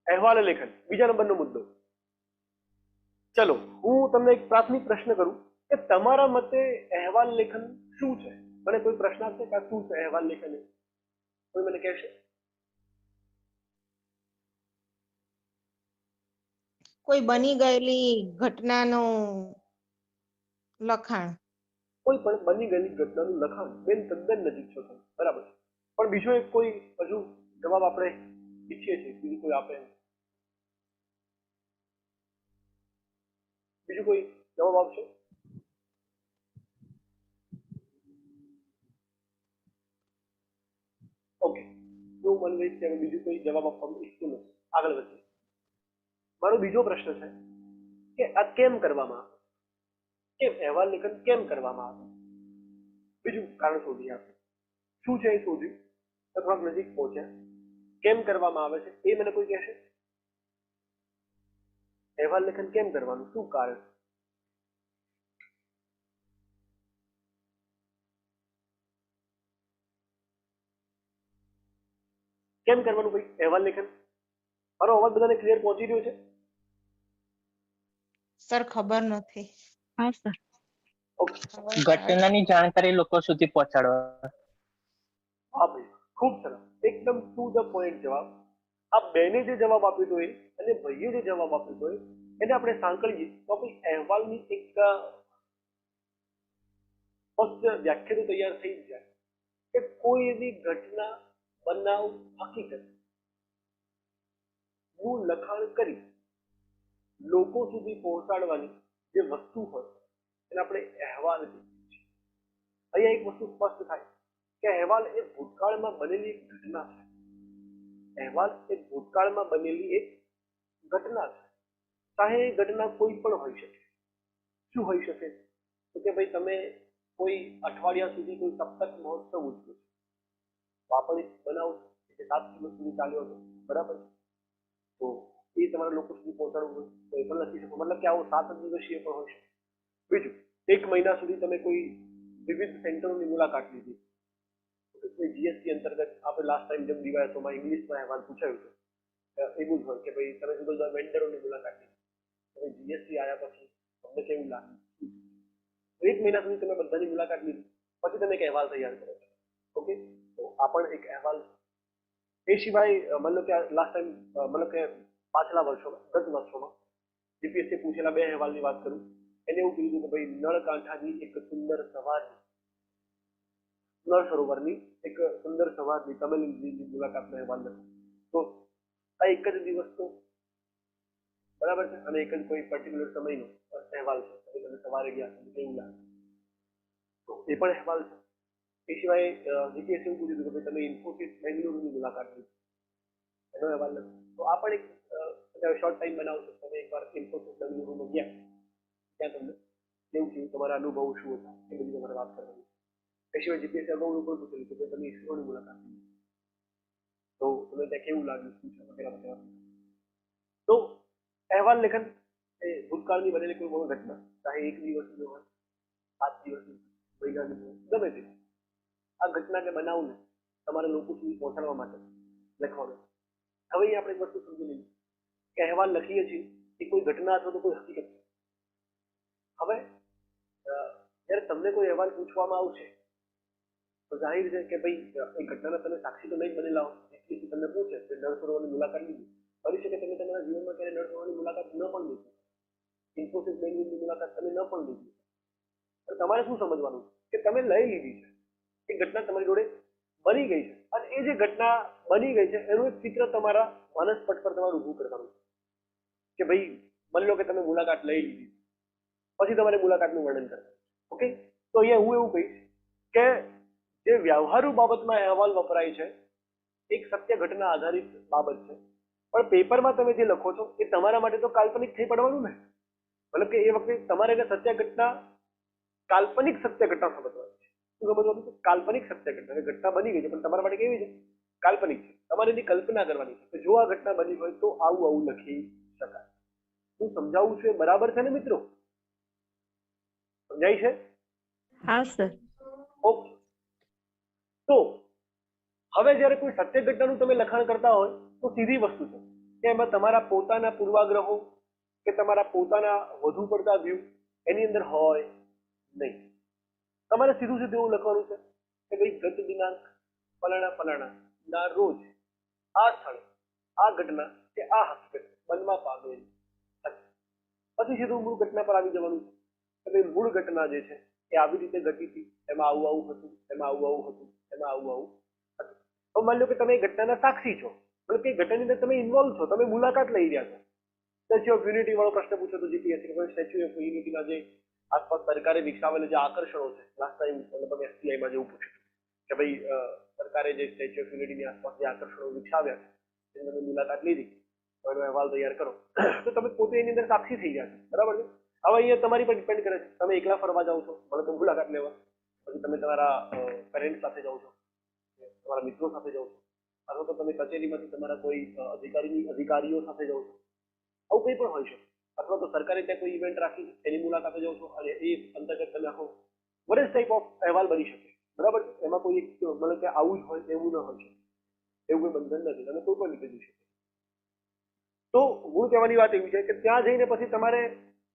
અહેવાલ લેખન બીજા નંબરનો મુદ્દો. ચલો હું તમને એક પ્રાથમિક પ્રશ્ન કરું કે તમારા મતે અહેવાલ લેખન શું છે? મને કોઈ પ્રશ્ન આપશે કે શું છે અહેવાલ લેખન? કોઈ મને કહેશે? કોઈ બની ગયેલી ઘટનાનું લખાણ. કોઈ પણ બની ગયેલી ઘટનાનું લખાણ. બેન તદ્દન નજીક છો તમે, બરાબર છે. પણ બીજો એક કોઈ હજુ જવાબ આપણે ઈચ્છીએ છીએ, બીજું કોઈ આપે? બીજું કોઈ જવાબ આપશે? ઓકે, હું મને લઈશ કે બીજું કોઈ જવાબ આપવાનું ઈચ્છતું નથી. આગળ વધીએ. મારો બીજો પ્રશ્ન છે કે આ કેમ કરવામાં આવે? કેમ અહેવાલ લેખન કેમ કરવામાં આવે? બીજું કારણ શોધીએ આપણે. શું છે એ શોધ્યું તો થોડાક નજીક પહોંચ્યા. કેમ કરવામાં આવે છે એ મને કોઈ કહેશે? અહેવાલ લેખન કેમ કરવાનું, શું કારણ? કેમ કરવાનું ભાઈ અહેવાલ લેખન? મારો અવાજ બધાને ક્લિયર પહોંચી રહ્યો છે? સર ખબર નથી. હા સર. ઓકે, ઘટનાની જાણકારી લોકો સુધી પહોંચાડવા. હા ભાઈ, ખૂબ સરસ, એકદમ ટુ ધ પોઈન્ટ જવાબ. આ બેને જે જવાબ આપ્યો હતો એ અને ભાઈએ જે જવાબ આપ્યો હતો એને આપણે સાંકળીએ તો આપણી અહેવાલની એક સ્પષ્ટ વ્યાખ્યા તો તૈયાર થઈ જ જાય કે કોઈ એવી ઘટના, બનાવ, હકીકત નું લખાણ કરી લોકો સુધી પહોંચાડવાની જે વસ્તુ હોય એને આપણે અહેવાલ કહીએ છીએ. અહીંયા એક વસ્તુ સ્પષ્ટ થાય કે અહેવાલ એ ભૂતકાળમાં બનેલી એક ઘટના છે. અહેવાલ એ ભૂતકાળમાં બનેલી એક ઘટના છે. ચાહે એ ઘટના કોઈ પણ હોઈ શકે. શું હોઈ શકે? તો કે ભાઈ તમે કોઈ અઠવાડિયા સુધી કોઈ સપ્તક મહોત્સવ ઉજવ્યો છે, વાપણી બનાવશો કે 7 દિવસ સુધી ચાલ્યો હતો, બરાબર? તો એ તમારા લોકો સુધી પહોંચાડવું હોય તો એ પણ લખી શકો. મતલબ કે આવો 7 દિવસીય પણ હોય છે. બીજું, 1 મહિના સુધી તમે કોઈ વિવિધ સેન્ટરોની મુલાકાત લીધી. જીએસટી અંતર્ગત આપણે લાસ્ટ ટાઈમ જેમ ડીવાયએસઓમાં ઇંગ્લિશમાં અહેવાલ પૂછાયું હતું એવું જ હોય કે ભાઈ તમે જુદા જુદા વેન્ડરોની મુલાકાત લીધી. હવે જીએસટી આવ્યા પછી તમને કેવું લાગે? 1 મહિના સુધી તમે બધાની મુલાકાત લીધી પછી તમે એક અહેવાલ તૈયાર કરો છો. ઓકે, તો આ પણ એક અહેવાલ છે. એ સિવાય મતલબ કે લાસ્ટ ટાઈમ મતલબ કે પાછલા વર્ષોમાં, ગત વર્ષોમાં જીપીએસસી પૂછેલા 2 અહેવાલની વાત કરું. એને એવું કીધું કે ભાઈ નળકાંઠાની એક સુંદર સવારી, નળ સરોવરની એક સુંદર સવારની તમિલની મુલાકાતનો અહેવાલ નથી. તો આ એક જ દિવસનો, બરાબર છે, અને એક જ કોઈ પર્ટિક્યુલર સમયનો અહેવાલ છે. તમે સવારે ગયા કેવું લાગે તો એ પણ અહેવાલ છે. એ સિવાય જીપીએસસી એવું પૂછ્યું કે તમે ઇન્ફોસિસ બેંગ્લોરની મુલાકાત લીધી, એનો અહેવાલ નથી. તો આ પણ એક શોર્ટ ટાઈમ બનાવશો. તમે એકવાર ઇન્ફોસિસ બેંગ્લોરમાં ગયા, ત્યાં તમને કેવું થયું, તમારા અનુભવ શું હતા એ બધી તમારે વાત કરવાની. એ સિવાય જીપીએસસી અગાઉ પણ પૂછેલું કે તમે ઇસરોની મુલાકાત લીધી તો તમે ત્યાં કેવું લાગ્યું, શું છે વગેરે વગેરે. તો અહેવાલ લેખન એ ભૂતકાળની બનેલી કોઈ પણ ઘટના, ચાહે 1 દિવસની હોય, 7 દિવસની, મહિનાની હોય, ગમે તે આ ઘટના કે બનાવને તમારે લોકો સુધી પહોંચાડવા માટે લખવાનું. હવે અહીંયા આપણે એક વસ્તુ સમજી લઈએ કે અહેવાલ લખીએ છીએ એ કોઈ ઘટના અથવા તો કોઈ હકીકત છે. હવે જ્યારે તમને કોઈ અહેવાલ પૂછવામાં આવશે તો જાહેર છે કે ભાઈ એ ઘટનાના તમે સાક્ષી તો નહીં જ બનેલા હો. જેથી તમને પૂછે કે નળ સરોવરની મુલાકાત લીધી, કરી શકે તમે તમારા જીવનમાં ક્યારે નળ સરોવરની મુલાકાત ન પણ લીધી, ઇન્ફોસિસ બેંગ્લોરની મુલાકાત તમે ન પણ લીધી, પણ તમારે શું સમજવાનું કે તમે લઈ લીધી છે. એ ઘટના તમારી જોડે બની ગઈ છે અને એ જે ઘટના બની ગઈ છે એનું એક ચિત્ર તમારા માનસપટ પર તમારે ઊભું કરવાનું કે ભાઈ માની લો કે તમે મુલાકાત લઈ લીધી, પછી તમારે મુલાકાતનું વર્ણન કરવાનું. ઓકે, તો અહીંયા હું એવું કહીશ કે જે વ્યવહારુ બાબતમાં અહેવાલ વપરાય છે એક સત્ય ઘટના આધારિત બાબત છે, પણ પેપરમાં તમે જે લખો છો એ તમારા માટે તો કાલ્પનિક થઈ પડવાનું ને. મતલબ કે એ વખતે તમારે એને સત્ય ઘટના, કાલ્પનિક સત્ય ઘટના સમજવાની છે. શું સમજવાનું છે? કાલ્પનિક સત્ય ઘટના. ઘટના બની ગઈ છે પણ તમારા માટે કેવી છે? કાલ્પનિક છે. તમારે એની કલ્પના કરવાની છે. જો આ ઘટના બની હોય તો આવું આવું લખી શકાય. હું સમજાવું છું એ બરાબર છે ને મિત્રો? સમજાય છે? હા સર. ઓકે, તો હવે જ્યારે કોઈ સત્ય ઘટનાનું તમે લખાણ કરતા હોય તો સીધી વસ્તુ છે કે એમાં તમારા પોતાના પૂર્વાગ્રહો કે તમારા પોતાના વધુ પડતા વ્યૂ એની અંદર હોય નહીં. તમારે સીધું સીધું એવું લખવાનું છે કે ભાઈ ગત દિનાંક ફલાણા ના રોજ આ સ્થળે આ ઘટના કે આ હકીકત બનવા પામેલ હતી. પછી સીધું મૂળ ઘટના પર આવી જવાનું છે કે ભાઈ મૂળ ઘટના જે છે એ આવી રીતે ઘટી હતી, એમાં આવું આવું હતું, એમાં આવું આવું હતું, એમાં આવું આવું હતું. તો માની લો કે તમે એ ઘટનાના સાક્ષી છો, મતલબ કે ઘટનાની અંદર તમે ઇન્વોલ્વ છો, તમે મુલાકાત લઈ રહ્યા છો. સ્ટેચ્યુ ઓફ યુનિટી વાળો પ્રશ્ન પૂછ્યો તો જીપીએસસી કે સ્ટેચ્યુ ઓફ યુનિટીના જે આસપાસ સરકારે વિકસાવેલા જે આકર્ષણો છે, લાસ્ટ ટાઈમ લગભગ એસટીઆઈમાં જેવું પૂછ્યું કે ભાઈ સરકારે જે સ્ટેચ્યુ ઓફ યુનિટીની આસપાસ જે આકર્ષણો વિકસાવ્યા છે એની તમે મુલાકાત લીધી તો એનો અહેવાલ તૈયાર કરો. તો તમે પોતે એની અંદર સાક્ષી થઈ ગયા છો, બરાબર છે. હવે અહીંયા તમારી પર ડિપેન્ડ કરે છે, તમે એકલા ફરવા જાઓ છો મને તો મુલાકાત લેવા, પછી તમે તમારા પેરેન્ટ્સ સાથે જાઓ છો, તમારા મિત્રો સાથે જાઓ છો, અથવા તો તમે કચેરીમાંથી તમારા કોઈ અધિકારીઓ સાથે જાઓ છો, આવું કંઈ પણ હોય છે. અથવા તો સરકારે ત્યાં કોઈ ઇવેન્ટ રાખી એની મુલાકાતે જાઓ છો અને એ અંતર્ગત તમે આખો વરેજ ટાઈપ ઓફ અહેવાલ બની શકે, બરાબર. એમાં કોઈ મતલબ કે આવું જ હોય એવું ન હોય છે, એવું કોઈ બંધન નથી, તમે કોઈ પણ રીતે જઈ શકો. તો હું કહેવાની વાત એવી છે કે ત્યાં જઈને પછી તમારે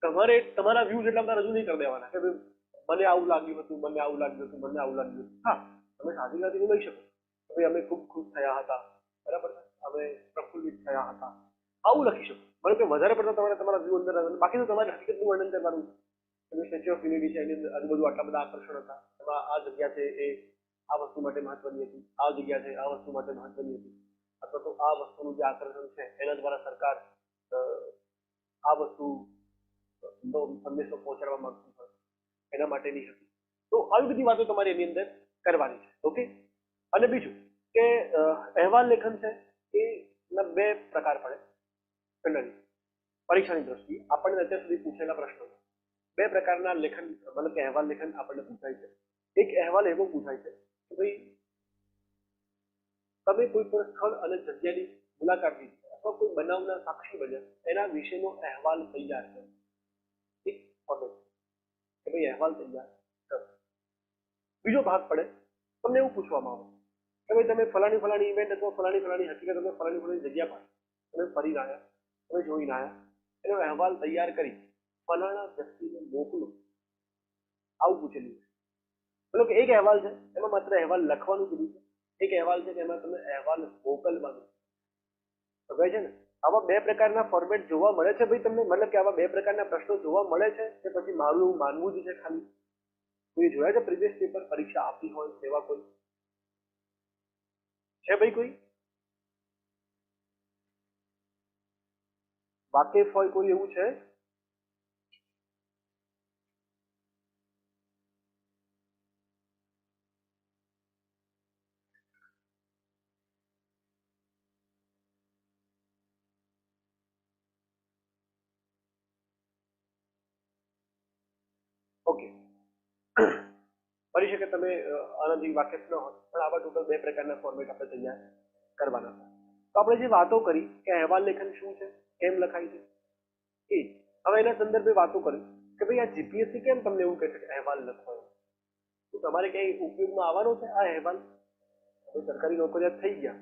તમારા વ્યૂઝ એટલા બધા રજૂ નહીં કરી દેવાના કે મને આવું લાગ્યું હતું, મને આવું લાગ્યું હતું, મને આવું લાગ્યું હતું. હા, તમે સાદી સાદી લઈ શકો કે ભાઈ અમે ખૂબ ખુશ થયા હતા, બરાબર, અમે પ્રફુલ્લિત થયા હતા, આવું લખી શકો. મને કે વધારે પડતા તમારે તમારા વ્યૂ અંદર, બાકી તો તમારે હકીકતનું વર્ણન કરવાનું છે. સ્ટેચ્યુ ઓફ યુનિટી છે, એની અંદર આજુબાજુ આટલા બધા આકર્ષણ હતા, એમાં આ જગ્યા છે એ આ વસ્તુ માટે મહત્વની હતી, આ જગ્યા છે આ વસ્તુ માટે મહત્વની હતી, અથવા તો આ વસ્તુનું જે આકર્ષણ છે એના દ્વારા સરકાર આ વસ્તુ સંદેશો પહોંચાડવા માંગતું હોય એના માટેની હતી. તો આવી બધી વાતો તમારે એની અંદર કરવાની છે. ઓકે. અને બીજું કે અહેવાલ લેખન છે એના બે પ્રકાર પડે જનરલી પરીક્ષાની દ્રષ્ટિએ. આપણને અત્યાર સુધી પૂછેલા પ્રશ્નો બે પ્રકારના લેખન મતલબ કે અહેવાલ લેખન આપણને પૂછાય છે. એક અહેવાલ એવો પૂછાય છે કે ભાઈ તમે કોઈ પણ સ્થળ અને જગ્યાની મુલાકાત લીધી અથવા કોઈ બનાવના સાક્ષી બન્યા એના વિશેનો અહેવાલ તૈયાર કરો. એક ફોર્મેટ કે ભાઈ અહેવાલ તૈયાર કરો. બીજો ભાગ પડે તમને એવું પૂછવામાં આવે કે ભાઈ તમે ફલાણી ઇવેન્ટ અથવા ફલાણી હકીકત અથવા ફલાણી જગ્યા પર તમે ફરીને આવ્યા, તમે જોઈને આવ્યા, એનો અહેવાલ તૈયાર કરી ફલાણા વ્યક્તિને મોકલો, આવું પૂછેલું છે. મતલબ કે એક અહેવાલ છે એમાં માત્ર અહેવાલ લખવાનું કીધું છે, એક અહેવાલ છે કે એમાં તમે અહેવાલ મોકલવાનું સમજાય છે ને. આવા બે પ્રકારના ફોર્મેટ જોવા મળે છે ભાઈ તમને, મતલબ કે આવા બે પ્રકારના પ્રશ્નો જોવા મળે છે કે પછી મારું એવું માનવું જ છે ખાલી? કોઈ જોયા છે પ્રીવિયસ પેપર પરીક્ષા આપી હોય એવા કોઈ છે ભાઈ? કોઈ વાકેફ હોય કોઈ એવું છે? ઓકે, બની શકે તમે આનાથી વાકેફ ન હોય, પણ આવા ટોટલ બે પ્રકારના ફોર્મેટ આપણે તૈયાર કરવાના. તો આપણે જે વાતો કરી કે અહેવાલ લેખન શું છે, કેમ લખાય છે, એ હવે એના સંદર્ભે વાતો કરી કે ભાઈ આ જીપીએસસી કેમ તમને એવું કહે છે કે અહેવાલ લખવાનો? તો તમારે ક્યાંય ઉપયોગમાં આવવાનો છે આ અહેવાલ? હવે સરકારી નોકરિયાત થઈ ગયા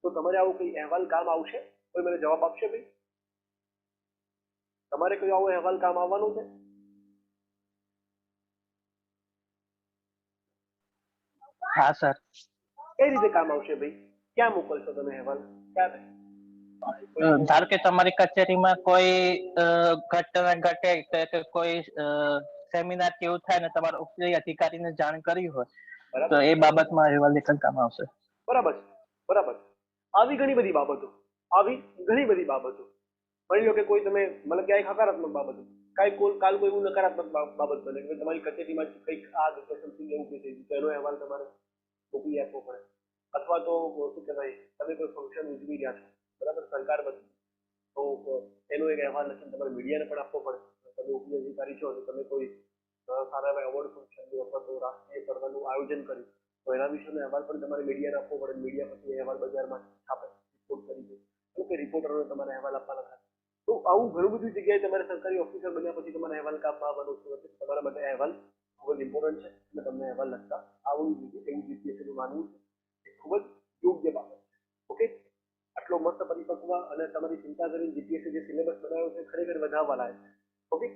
તો તમારે આવું કઈ અહેવાલ કામ આવશે? કોઈ મને જવાબ આપશે ભાઈ? તમારે કોઈ આવો અહેવાલ કામ આવવાનો છે? હા સર. કઈ રીતે કામ આવશે ભાઈ? ક્યાં મોકલશો તમે અહેવાલ? ક્યારે? ધારો કે તમારી કચેરીમાં કોઈ ઘટના ઘટે કે કોઈ સેમિનાર કેવું થાય ને તમારા ઉપરી અધિકારીને જાણ કરી હોય તો એ બાબતમાં અહેવાલ લેખન કામ આવશે. બરાબર છે, બરાબર. આવી ઘણી બધી બાબતો માની લો કે કોઈ તમે મતલબ કે એક હકારાત્મક બાબત, કાલ કોઈ એવું નકારાત્મક બાબત બને કે તમારી કચેરીમાં કંઈક આ સમથિંગ એવું કંઈ થઈ ગયું, એનો અહેવાલ તમારે મોકલી આપવો પડે. અથવા તો શું કહેવાય, તમે કોઈ ફંક્શન ઉજવી રહ્યા છો, બરાબર, સરકાર બધી, તો એનો એક અહેવાલ લખીને તમારે મીડિયાને પણ આપવો પડે. તમે ઉપરી અધિકારી છો અને તમે કોઈ સારા એવા એવોર્ડ ફંક્શનનું અથવા તો રાષ્ટ્રીય સ્પર્ધાનું આયોજન કર્યું તો એના વિશેનો અહેવાલ પણ તમારે મીડિયાને આપવો પડે. મીડિયા પછી અહેવાલ બજારમાં છાપે, રિપોર્ટ કરી દે, કે રિપોર્ટરોને તમારે અહેવાલ આપવાના થાય. તો આવું ઘણું બધી જગ્યાએ તમારે સરકારી ઓફિસર બન્યા પછી તમારે અહેવાલ કામમાં આવવાનું છે. તમારા માટે અહેવાલ ખૂબ જ ઇમ્પોર્ટન્ટ છે અને તમને અહેવાલ લખતા આવડવું જોઈએ એવું જીપીએસસીનું માનવું છે. એ ખૂબ જ યોગ્ય બાબત છે. ઓકે, આટલું આટલો મસ્ત પરિપક્વ અને તમારી ચિંતા કરીને જીપીએસસી જે સિલેબસ બનાવ્યો છે ખરેખર વધારવા લાયક છે. ઓકે,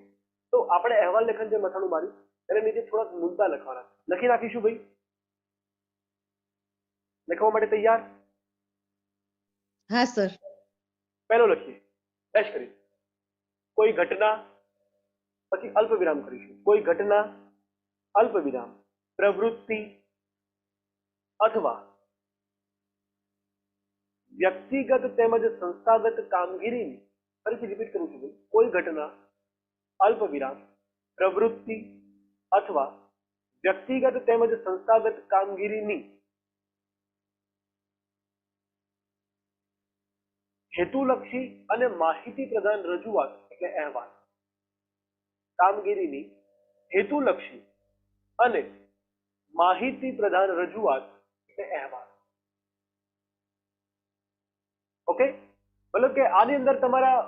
તો આપણે અહેવાલ લેખન જે મથાળું માર્યું એને નીચે થોડાક મુદ્દા લખવાના લખી નાખીશું ભાઈ. લખવા માટે તૈયાર? હા સર. પહેલો લખીએ ડેશ કરી કોઈ ઘટના, પછી અલ્પ વિરામ કરીશું. કોઈ ઘટના, અલ્પ વિરામ, પ્રવૃત્તિ અથવા વ્યક્તિગત તેમજ સંસ્થાગત કામગીરીની, ફરીથી રિપીટ કરું છું ભાઈ, કોઈ ઘટના, અલ્પ વિરામ, પ્રવૃત્તિ અથવા વ્યક્તિગત તેમજ સંસ્થાગત કામગીરીની હેતુલક્ષી અને માહિતી પ્રદાન રજૂઆત એટલે અહેવાલ. કામગીરીની હેતુલક્ષી અને માહિતી પ્રદાન રજૂઆત એટલે અહેવાલ. ઓકે, મતલબ કે આની અંદર તમારા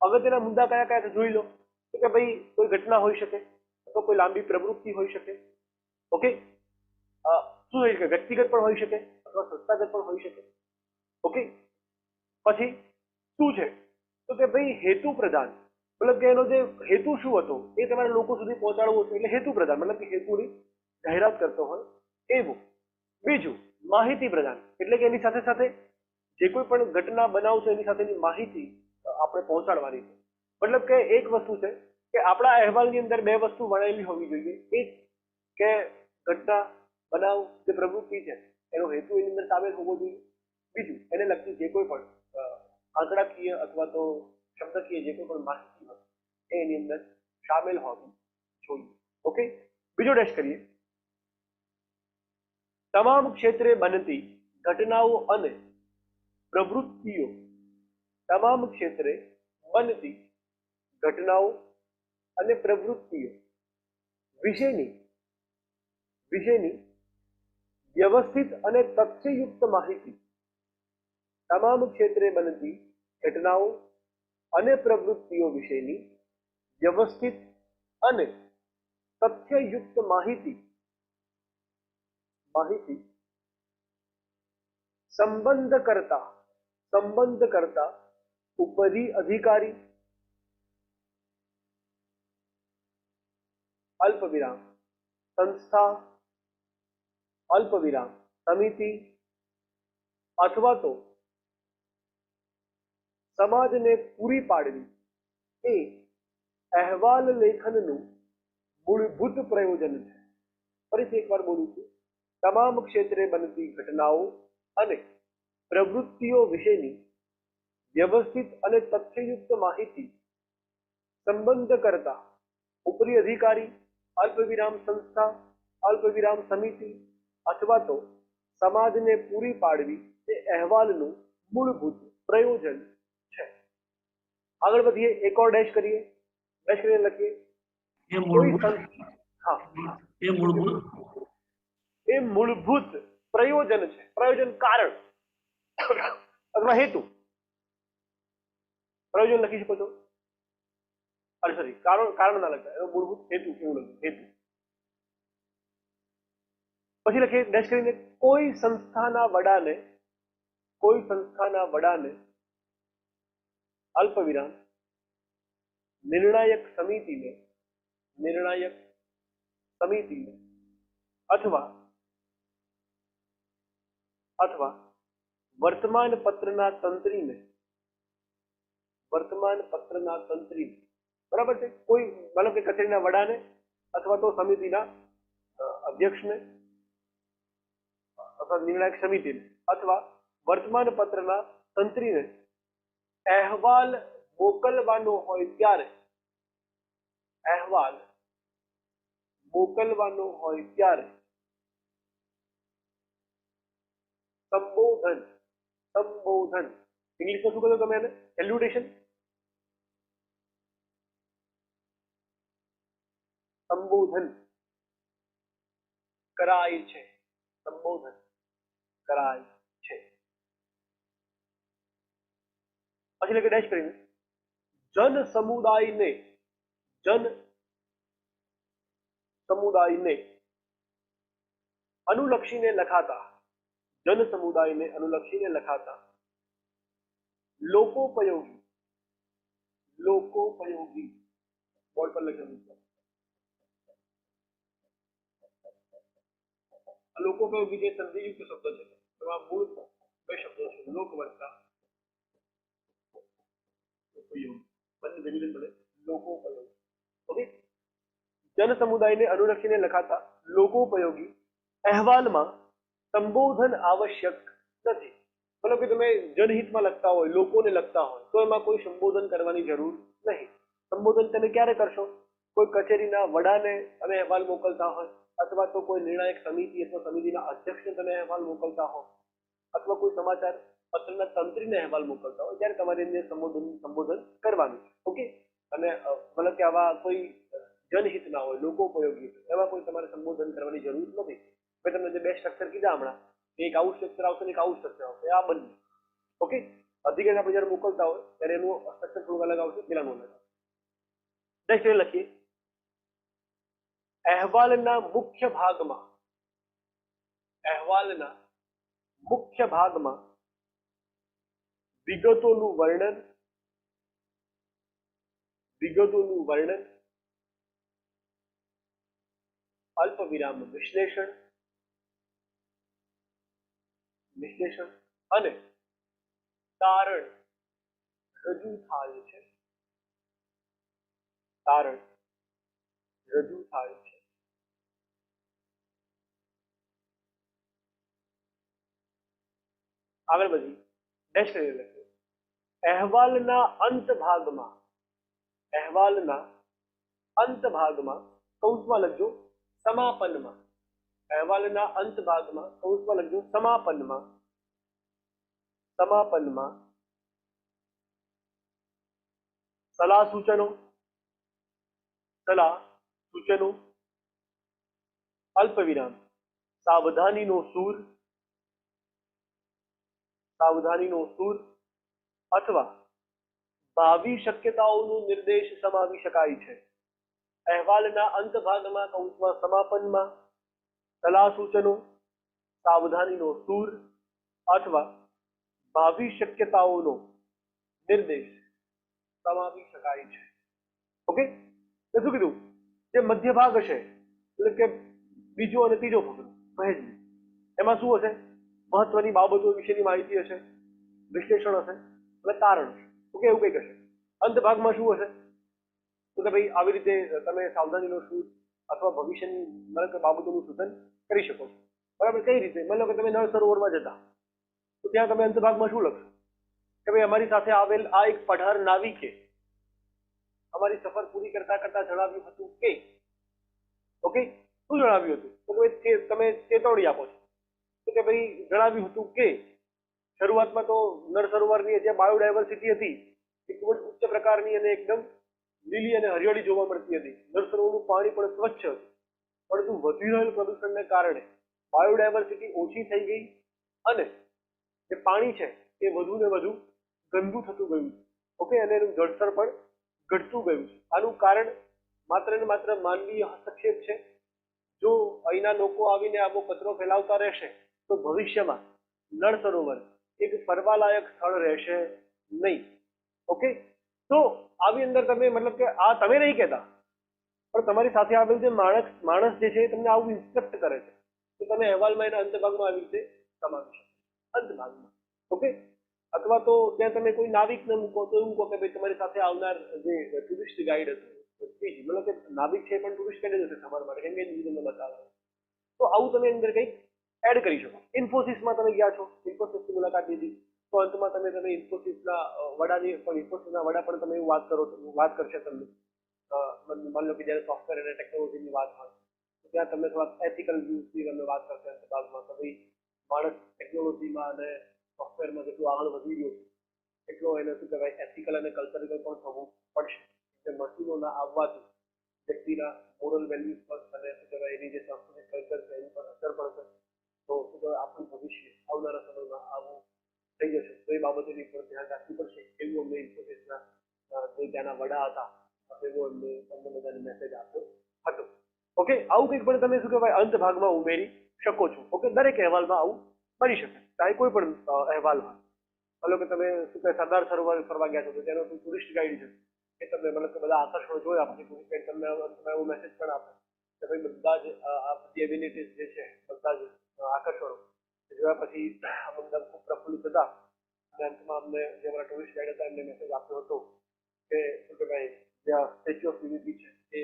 અગત્યના મુદ્દા કયા કયા છે જોઈ લો. તો કે ભાઈ કોઈ ઘટના હોઈ શકે અથવા કોઈ લાંબી પ્રવૃત્તિ હોઈ શકે. ઓકે, શું હોઈ શકે? વ્યક્તિગત પણ હોઈ શકે અથવા સંસ્થાગત પણ હોઈ શકે. ઓકે, પછી શું છે તો કે ભાઈ હેતુ પ્રદાન, મતલબ કે એનો જે હેતુ શું હતો એ તમારે લોકો સુધી પહોંચાડવો છે એટલે હેતુ પ્રદાન, મતલબ કે હેતુની જાહેરાત કરતો હોય એવું. બીજું માહિતી પ્રદાન, એટલે કે એની સાથે સાથે જે કોઈ પણ ઘટના બનાવશે એની સાથેની માહિતી આપણે પહોંચાડવાની છે. મતલબ કે એક વસ્તુ છે કે આપણા અહેવાલની અંદર બે વસ્તુ વણાયેલી હોવી જોઈએ. એક કે ઘટના બનાવ જે પ્રવૃત્તિ છે એનો હેતુ એની અંદર સામેલ હોવો જોઈએ. બીજું એને લગતી જે કોઈ પણ આંકડાકીય અથવા તો શબ્દકીય જે કોઈ પણ માહિતી હોય એ એની અંદર સામેલ હોવી જોઈએ. ઓકે, બીજો ડેશ કરીએ. તમામ ક્ષેત્રે બનતી ઘટનાઓ અને પ્રવૃત્તિઓ, તમામ ક્ષેત્રે બનતી ઘટનાઓ અને પ્રવૃત્તિઓ વિશેની વ્યવસ્થિત અને તથ્યયુક્ત માહિતી, તમામ ક્ષેત્રે બનતી ઘટનાઓ અને પ્રવૃત્તિઓ વિશેની વ્યવસ્થિત અને તથ્યયુક્ત માહિતી સંબંધકર્તા ઉપરી અધિકારી, અલ્પ વિરામ, સંસ્થા, અલ્પ વિરામ, સમિતિ અથવા તો સમાજને પૂરી પાડવી એ અહેવાલ લેખનનું મૂળભૂત પ્રયોજન છે. ફરીથી એકવાર બોલું છું. તમામ ક્ષેત્રે બનતી ઘટનાઓ અને પ્રવૃત્તિઓ વિશેની વ્યવસ્થિત અને તથ્યયુક્ત માહિતી સંબંધકર્તા ઉપરી અધિકારી, અલ્પ વિરામ સંસ્થા, અલ્પ વિરામ સમિતિ અથવા તો સમાજને પૂરી પાડવી એ અહેવાલનું મૂળભૂત પ્રયોજન છે. આગળ વધીએ, એક ઓર ડેશ કરીએ. ડેશ કરીને લખીએ એ મૂળભૂત પ્રયોજન છે. પ્રયોજન કારણ અથવા હેતુ. પ્રયોજન લખી શકો છો, સોરી કારણ ના લખતા, એનો મૂળભૂત હેતુ એવું લખ્યું, હેતુ. પછી લખીએ ડેશ કરીને કોઈ સંસ્થાના વડાને અલ્પ વિરામ નિર્ણાયક સમિતિને અથવા વર્તમાન પત્રના તંત્રીને, બરાબર છે, કોઈ મતલબ કે કચેરીના વડાને અથવા તો સમિતિના અધ્યક્ષને અથવા નિર્ણાયક સમિતિને અથવા વર્તમાન પત્રના તંત્રીને અહેવાલ મોકલવાનો હોય ત્યારે સંબોધન ઇંગ્લિશમાં શું કહ્યું તમે એને? સેલ્યુટેશન. સંબોધન કરાય છે. પછી લખી ડેશ કરીને જન સમુદાયને અનુલક્ષીને લખાતા લોકોપયોગી, લોકોપયોગી બોર્ડ પર લખેલું છે. લોકોપયોગી જે સંધિયુક્ત શબ્દ છે એમાં મૂળ બે શબ્દો છે, લોક વત્તા ઉપયોગી, બંને ભેગું મળે લોકોપયોગી. ઓકે, જન સમુદાયને અનુલક્ષીને લખાતા લોકોપયોગી અહેવાલમાં સંબોધન આવશ્યક નથી. મતલબ કે તમે જનહિતમાં લખતા હોય, લોકોને લખતા હોય તો એમાં કોઈ સંબોધન કરવાની જરૂર નહીં. સંબોધન તમે ક્યારે કરશો? કોઈ કચેરીના વડાને તમે અહેવાલ મોકલતા હોય, અથવા તો કોઈ નિર્ણાયક સમિતિ અથવા સમિતિના અધ્યક્ષને તમે અહેવાલ મોકલતા હો, અથવા કોઈ સમાચાર પત્રના તંત્રીને અહેવાલ મોકલતા હોય ત્યારે તમારે એને સંબોધન કરવાનું. ઓકે, અને મતલબ કે આવા કોઈ જનહિત ના હોય, લોકોપયોગી, એમાં કોઈ તમારે સંબોધન કરવાની જરૂર નથી. મેં તમને જે બે સ્ટ્રક્ચર કીધા હમણાં, એક આવું સ્ટ્રક્ચર આવશે ને એક આવું સ્ટ્રક્ચર આવશે, આ બંને. ઓકે, અધિકારી આપણે જયારે મોકલતા હોય ત્યારે એનું સ્ટ્રક્ચર થોડું અલગ આવશે, પેલાનું અલગ. નેક્સ્ટ લખીએ, અહેવાલના મુખ્ય ભાગમાં, અહેવાલના મુખ્ય ભાગમાં વિગતોનું વર્ણન, વિગતોનું વર્ણન, અલ્પ વિરામ વિશ્લેષણ, વિશ્લેષણ અને તારણ રજૂ થાય છે. તારણ રજૂ થાય છે. આગળ વધી ડેશ કરી લખીએ, અહેવાલના અંત ભાગમાં, અહેવાલના અંત ભાગમાં કૌંસમાં લખજો સમાપનમાં, અહેવાલના અંત ભાગમાં કૌંસમાં લખજો સમાપનમાં, સમાપનમાં સલાહ સૂચનો, સલાહ સૂચનો, અલ્પ વિરામ સાવધાનીનો સૂર, સાવધાનીનો સૂર અથવા ભાવિ શક્યતાઓનો નિર્દેશ સમાવી શકાય છે. અહેવાલના અંત ભાગમાં કૌંસમાં સમાપનમાં સલાહ સૂચનો, સાવધાનીનો સૂર અથવા ભાવિ શક્યતાઓનો નિર્દેશ સમાવી શકાય છે. ઓકે, તો શું કીધું? જે મધ્ય ભાગ હશે, એટલે કે બીજો અને ત્રીજો ફકરો મહેશજી, એમાં શું હશે? મહત્વની બાબતો વિશેની માહિતી હશે, વિશ્લેષણ હશે અને તારણ હશે. ઓકે, એવું કંઈક હશે. અંત ભાગમાં શું હશે? તો કે ભાઈ આવી રીતે તમે સાવધાનીનો સૂર અથવા ભવિષ્યની મતલબ કે બાબતોનું સૂચન કરી શકો છો. બરાબર? કઈ રીતે? મતલબ કે તમે નળ સરોવરમાં જતા તો ત્યાં તમે અંત ભાગમાં શું લખશો કે ભાઈ અમારી સાથે આવેલ આ એક પઢાર નાવિકે અમારી સફર પૂરી કરતા કરતા જણાવ્યું હતું કે, ઓકે, શું જણાવ્યું હતું? તો તમે ચેતવણી આપો છો તો કે ભાઈ જણાવ્યું હતું કે શરૂઆતમાં તો નળ સરોવરની જે બાયોડાયવર્સિટી હતી એ ખૂબ જ ઉચ્ચ પ્રકારની અને એકદમ લીલી અને હરિયાળી જોવા મળતી હતી. નળ સરોવરનું પાણી પણ સ્વચ્છ હતું, પરંતુ વધી રહેલ પ્રદૂષણને કારણે બાયોડાયવર્સિટી ઓછી થઈ ગઈ અને જે પાણી છે એ વધુ ને વધુ ગંદુ થતું ગયું છે. ઓકે, અને એનું જળસ્તર પણ ઘટતું ગયું છે. આનું કારણ માત્ર ને માત્ર માનવીય હસ્તક્ષેપ છે. જો અહીંના લોકો આવીને આવો કચરો ફેલાવતા રહેશે તો ભવિષ્યમાં નળ સરોવર એક ફરવાલાયક સ્થળ રહેશે નહીં. ઓકે, તો આવી અંદર તમે મતલબ કે આ તમે નહીં કહેતા, પણ તમારી સાથે આવેલ જે માણસ જે છે એ તમને આવું ઇન્સ્ટ્રક્ટ કરે છે, તો તમે અહેવાલમાં એના અંત ભાગમાં આવી રીતે સમાવી શકો. અંત ભાગમાં, ઓકે, અથવા તો ત્યાં તમે કોઈ નાવિકને મૂકો તો એવું કહો કે ભાઈ તમારી સાથે આવનાર જે ટુરિસ્ટ ગાઈડ હતો, મતલબ કે નાવિક છે પણ ટુરિસ્ટ ગાઈડ હશે તમારા માટે, કેમ કે તમને બતાવે. તો આવું તમે અંદર કંઈક એડ કરી શકો. ઇન્ફોસિસમાં તમે ગયા છો, ઇન્ફોસિસની મુલાકાત લીધી, તો અંતમાં તમે ઇન્ફોસિસના વડાની પણ ઇન્ફોસિસના વડા પણ તમે એવું વાત કરશે તમને. માની લો કે જ્યારે સોફ્ટવેર અને ટેકનોલોજીની વાત હોય તો ત્યાં તમને થોડા એથિકલ વ્યૂઝની તમે વાત કરશે અંત ભાગમાં કે ભાઈ માણસ ટેકનોલોજીમાં અને સોફ્ટવેરમાં જેટલું આગળ વધી ગયો એટલો એને શું કહેવાય એથિકલ અને કલ્ચરલ પણ થવું પડશે. એટલે મશીનોના આવવાથી વ્યક્તિના મોરલ વેલ્યુઝ પર અને શું કહેવાય એની જે સાંસ્કૃતિક કલ્ચર છે એની પર અસર પડશે. તો શું કહેવાય આપણું ભવિષ્ય આવનારા સમયમાં આવું થઈ જશે. તો એ બાબતોની પર ધ્યાન રાખવું પડશે. એવું અમને ઇન્ફોસિસના જે ત્યાંના વડા હતા એવો અમને બધાને મેસેજ આપ્યો હતો. ઓકે, આવું કંઈક પણ તમે શું કહેવાય અંત ભાગમાં ઉમેરી શકો છો. ઓકે, દરેક અહેવાલમાં આવું બની શકે, ચાહે કોઈ પણ અહેવાલ હોય. મતલબ કે તમે શું કહે સરદાર સરોવર ફરવા ગયા છો તો તેનો ટુરિસ્ટ ગાઈડ છે એ તમને મતલબ કે બધા આકર્ષણો જોયા પછી ટુરિસ્ટ ગાઈડ તમને એવો મેસેજ પણ આપે કે ભાઈ બધા જ આ બધી એબિલિટીઝ જે છે બધા જ આકર્ષણો જોયા પછી અમે બધા ખૂબ પ્રફુલ્લિત હતા અને અંતમાં અમને જે અમારા ટુરિસ્ટ ગાઈડ હતા એમને મેસેજ આપ્યો હતો કે શું કે ભાઈ જ્યાં સ્ટેચ્યુ ઓફ યુનિટી છે એ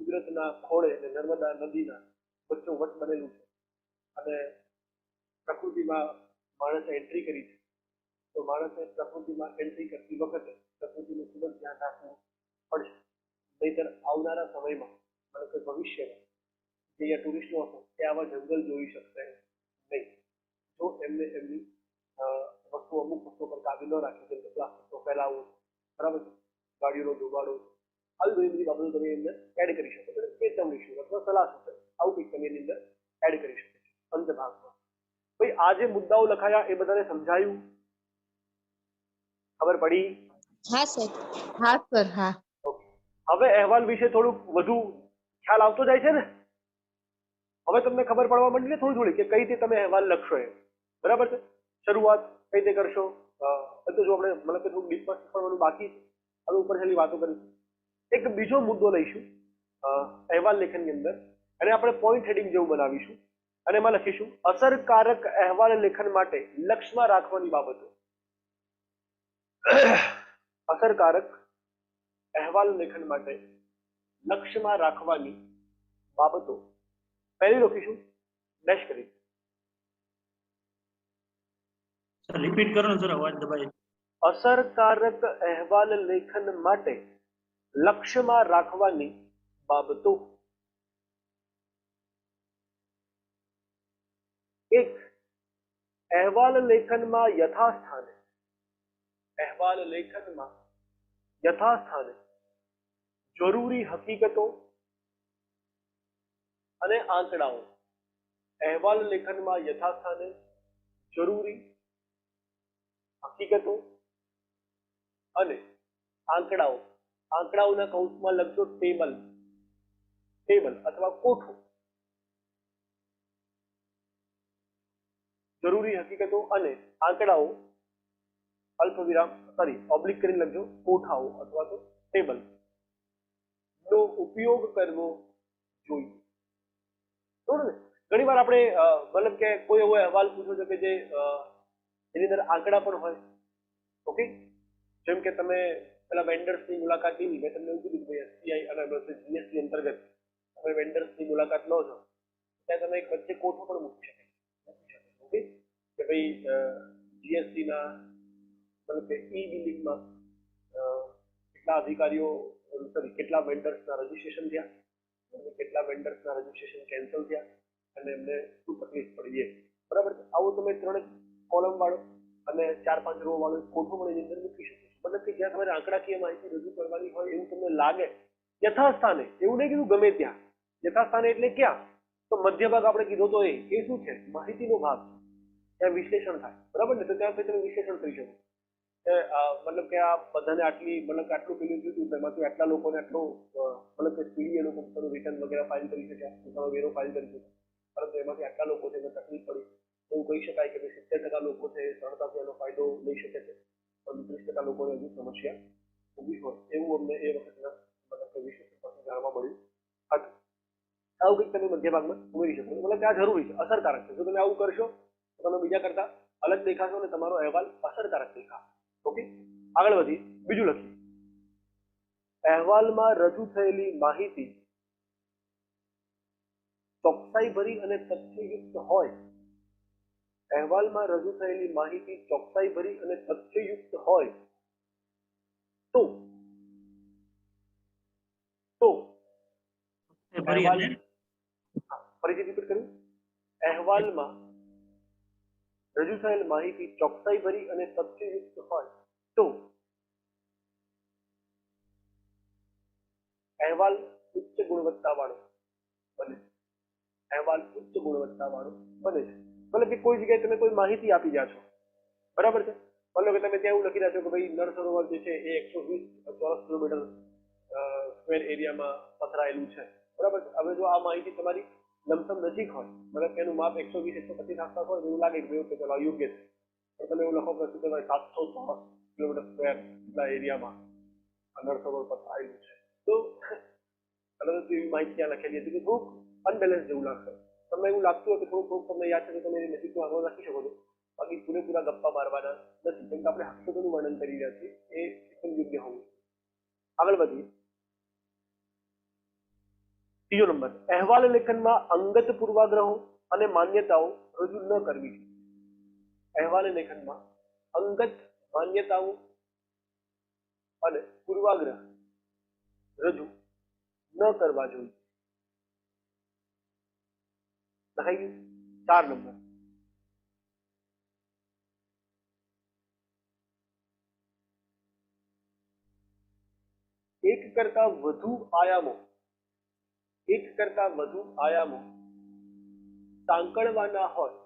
કુદરતના ખોળે અને નર્મદા નદીના વચ્ચોવચ્ચ બનેલું છે અને પ્રકૃતિમાં માણસે એન્ટ્રી કરી છે તો માણસે પ્રકૃતિમાં એન્ટ્રી કરતી વખતે પ્રકૃતિનું ખૂબ જ ધ્યાન રાખવું પડશે નહીંતર આવનારા સમયમાં મતલબ કે ભવિષ્યમાં જે અહીંયા ટુરિસ્ટો હશે તે આવા જંગલ જોઈ શકશે નહીં જો એમને એમની વસ્તુ અમુક વસ્તુઓ પર કાબુ ન રાખે જેમ કે પ્લાસ્ટિકનો ફેલાવો બરાબર છે ગાડીઓનો ધોવાડો આવી બધી બાબતો તમે એમને એડ કરી શકો છો એ તમને શું અથવા સલાહ શું આવું કંઈક તમે એની અંદર એડ કરી શકો છો અંત ભાગમાં ભાઈ આ જે મુદ્દાઓ લખાયા એ બધાને સમજાયું ખબર પડી હા સર હા સર હા હવે અહેવાલ વિશે થોડુંક વધુ ખ્યાલ આવતો જાય છે ને હવે તમને ખબર પડવા માંડી ને થોડી થોડી કે કઈ રીતે તમે અહેવાલ લખશો એ બરાબર છે શરૂઆત કઈ રીતે કરશો તો જો આપણે મતલબ કે થોડું ડીપમાં શીખવાનું બાકી છે હવે ઉપર છેલ્લી વાતો કરીશું એક બીજો મુદ્દો લઈશું અહેવાલ લેખનની અંદર અને આપણે પોઈન્ટ હેડિંગ જેવું બનાવીશું અને એમાં લખીશું અસરકારક અહેવાલ લેખન માટે લક્ષ્યમાં રાખવાની બાબતો અસરકારક અહેવાલ લેખન માટે લક્ષ્યમાં રાખવાની બાબતો પહેલી લખીશું ડેશ કરી સર રિપીટ કરો ને સર અવાજ દબાઈ અસરકારક અહેવાલ લેખન માટે લક્ષ્યમાં રાખવાની બાબતો એક અહેવાલ લેખનમાં યથાસ્થાને જરૂરી હકીકતો અને આંકડાઓ અહેવાલ લેખનમાં યથાસ્થાને જરૂરી હકીકતો અને આંકડાઓના કૌંસમાં લખજો ટેબલ અથવા કોઠું જરૂરી હકીકતો અને આંકડાઓ અલ્પવિરામ ઓબ્લિક કરીને લખજો કોઠાઓ અથવા તો ટેબલ નો ઉપયોગ કરવો જોઈએ બરોબર ને ઘણી વાર આપણે મતલબ કે કોઈ એવો અહેવાલ પૂછો છો કે જે એની અંદર આંકડા પણ હોય ઓકે જેમ કે તમે પેલા વેન્ડર્સની મુલાકાત લીધી મેં તમને એવું કીધું કે એસબીઆઈ અને જીએસટી અંતર્ગત તમે વેન્ડર્સની મુલાકાત લો છો ત્યાં તમે એક વચ્ચે કોઠો પણ મૂકી શકે ઓકે કે ભાઈ જીએસટી ના મતલબ કે ઈ બિલિંગમાં કેટલા અધિકારીઓ કેટલા વેન્ડર્સના રજીસ્ટ્રેશન થયા કેટલા વેન્ડર્સના રજીસ્ટ્રેશન કેન્સલ થયા અને એમને શું તકલીફ પડી એ બરાબર આવું તમે 3 કોલમ વાળો અને 4-5 રો વાળો કોઠો પણ એની અંદર મૂકી શકો છો મતલબ કે જ્યાં તમારે આંકડાકીય માહિતી રજૂ કરવાની હોય એવું તમને લાગે યથાસ્થાને એવું નહીં કીધું ગમે ત્યાં યથાસ્થાને એટલે ક્યાં તો મધ્ય ભાગ આપણે કીધો તો એ શું છે માહિતીનો ભાગ ત્યાં વિશ્લેષણ થાય બરાબર ને તો ત્યાં પછી તમે વિશ્લેષણ કરી શકો મતલબ કે આ બધાને આટલી મતલબ કે આટલું પેલું જોયું એમાંથી આટલા લોકોને આટલો મતલબ કે સ્પીડી એ લોકો પોતાનું રિટર્ન વગેરે ફાઇલ કરી શક્યા પોતાનો વેરો ફાઇલ કરી શક્યા પરંતુ એમાંથી આટલા લોકો છે એને તકલીફ પડી એવું કહી શકાય કે 70% લોકો છે સરળતાથી એનો ફાયદો લઈ શકે છે પરંતુ 30% લોકોને હજુ સમસ્યા ઊભી હોય એવું અમને એ વખતના મતલબ કે વિશ્લેષણ પાસે જાણવા મળ્યું હતું આવું કંઈક તમે મધ્ય ભાગમાં ઉમેરી શકો મતલબ કે આ જરૂરી છે અસરકારક છે જો તમે આવું કરશો તો તમે બીજા કરતા અલગ દેખાશો અને તમારો અહેવાલ અસરકારક દેખાશે ઓકે આગળ વધી બીજું લખીએ અહેવાલમાં રજૂ થયેલી માહિતી ચોકસાઈ ભરી અને તથ્યયુક્ત હોય અહેવાલમાં રજૂ થયેલી માહિતી ચોકસાઈ ભરી અને તથ્યયુક્ત હોય તો ફરીથી રિપીટ કર્યું અહેવાલમાં રજૂ થયેલ માહિતી ચોકસાઈ ભરી અને તથ્યયુક્ત હોય તો અહેવાલ ઉચ્ચ ગુણવત્તાવાળો બને છે મતલબ કે કોઈ જગ્યાએ તમે કોઈ માહિતી આપી રહ્યા છો બરાબર છે મતલબ કે તમે ત્યાં એવું લખી રહ્યા છો કે ભાઈ નળ સરોવર જે છે એ 120 ચોરસ કિલોમીટર સ્ક્વેર એરિયામાં પથરાયેલું છે બરાબર છે હવે જો આ માહિતી તમારી લમસમ નજીક હોય મતલબ એનું માપ 120-125 આસપાસ હોય એવું લાગે કે ચલો યોગ્ય છે તો તમે એવું લખો કે શું કહેવાય 700 ચોરસ કિલોમીટર સ્ક્વેર ના એરિયામાં નળ સરોવર પથરાયેલું છે. તો અલગ એવી માહિતી ત્યાં લખેલી હતી કે થોડુંક અનબેલેન્સ જેવું લાગશે. તમને એવું લાગતું હોય કે થોડુંક તમને યાદ છે તો તમે એની નજીકમાં આગળ લખી શકો છો. બાકી પૂરેપૂરા ગપ્પા મારવાના નથી, કેમ કે આપણે હકીકતોનું વર્ણન કરી રહ્યા છીએ. એ એકદમ યોગ્ય હોવું. આગળ વધીએ. ત્રીજો નંબર, અહેવાલ લેખનમાં અંગત પૂર્વાગ્રહો અને માન્યતાઓ રજૂ ન કરવી. અહેવાલ લેખનમાં અંગત માન્યતાઓ અને પૂર્વાગ્રહ રજૂ ન કરવા જોઈએ. લખાઈ ગયું? 4 નંબર, એક કરતા વધુ આયામો સાંકળવાના હોય,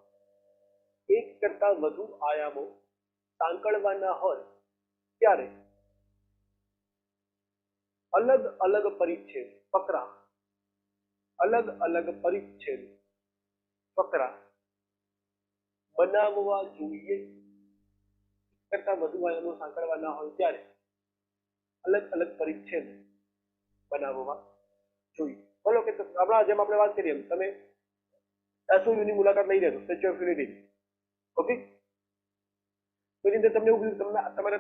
એક કરતા વધુ આયામો સાંકળવાના હોય ત્યારે અલગ અલગ પરિચ્છેદ ફકરા બનાવવા જોઈએ. એક કરતા વધુ આયામો સાંકળવાના હોય ત્યારે અલગ અલગ પરિચ્છેદ બનાવવા જોઈએ. બોલો કે હમણાં જેમ આપણે વાત કરીએ એમ તમે એસઓયુની મુલાકાત લઈ રહ્યા છો, સ્ટેચ્યુ ઓફ યુનિટી. ઓકે, તો એની અંદર તમને એવું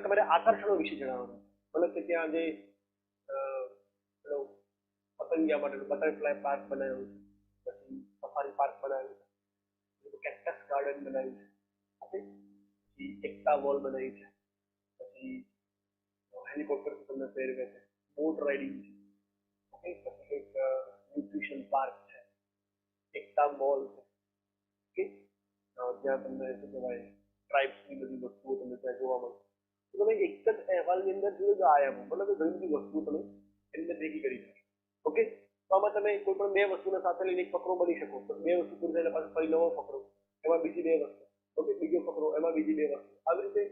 તમારે આકર્ષણો વિશે જણાવવાનું. મતલબ કે ત્યાં જે પતંગિયા માટે બટરફ્લાય પાર્ક બનાવ્યું છે, પછી સફારી પાર્ક બનાવ્યું છે, કેક્ટસ ગાર્ડન બનાવ્યું છે, ઓકે, પછી એકતા વોલ બનાવી છે, પછી હેલિકોપ્ટર તમને ફેરવે છે, બોટ રાઇડિંગ છે, ઓકે, પછી એક ન્યુટ્રિશન પાર્ક છે, એકતા મોલ છે, ઓકે, જ્યાં તમને શું કહેવાય ટ્રાઇબ્સની બધી વસ્તુઓ તમને ત્યાં જોવા મળે. તો તમે એક જ અહેવાલની અંદર જુદા જુદા આયામો મતલબ ઘણી બધી વસ્તુઓ તમે એની અંદર ભેગી કરી શકો. ઓકે, તો આમાં તમે કોઈ પણ બે વસ્તુને સાથે લઈને એક ફકરો બની શકો. તો બે વસ્તુ પૂરી થાય પાછળ ફરી નવો ફકરો, એમાં બીજી બે વસ્તુ, ઓકે, બીજો ફકરો, એમાં બીજી બે વસ્તુ. આવી રીતે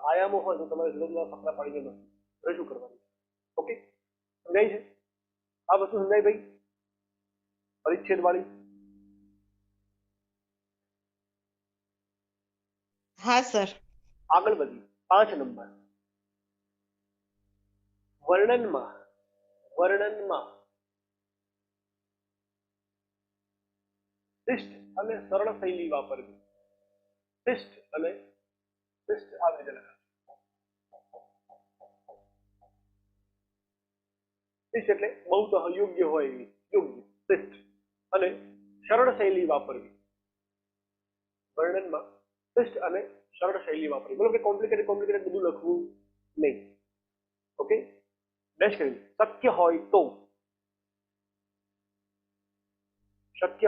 આયામો હોય તો તમારે જુદા જુદા ફકરા પાડીને રજૂ કરવાની. ઓકે, સમજાય છે આ વસ્તુ? સમજાય ભાઈ? પરિચ્છેદ વાળી? હા સર. આગળ વધી 5 નંબર, વર્ણનમાં શિષ્ટ અને સરળ શૈલી વાપરવી. શિષ્ટ આવી રીતે લખાય. શિષ્ટ એટલે બહુ તો યોગ્ય હોય એવી, યોગ્ય, શિષ્ટ અને સરળ શૈલી વાપરવી. વર્ણનમાં શિષ્ટ અને સરળ શૈલી વાપરવી. બોલો કે કોમ્પ્લિકેટેડ બધું લખવું નહીં. ઓકે, ડેશ કરી. શક્ય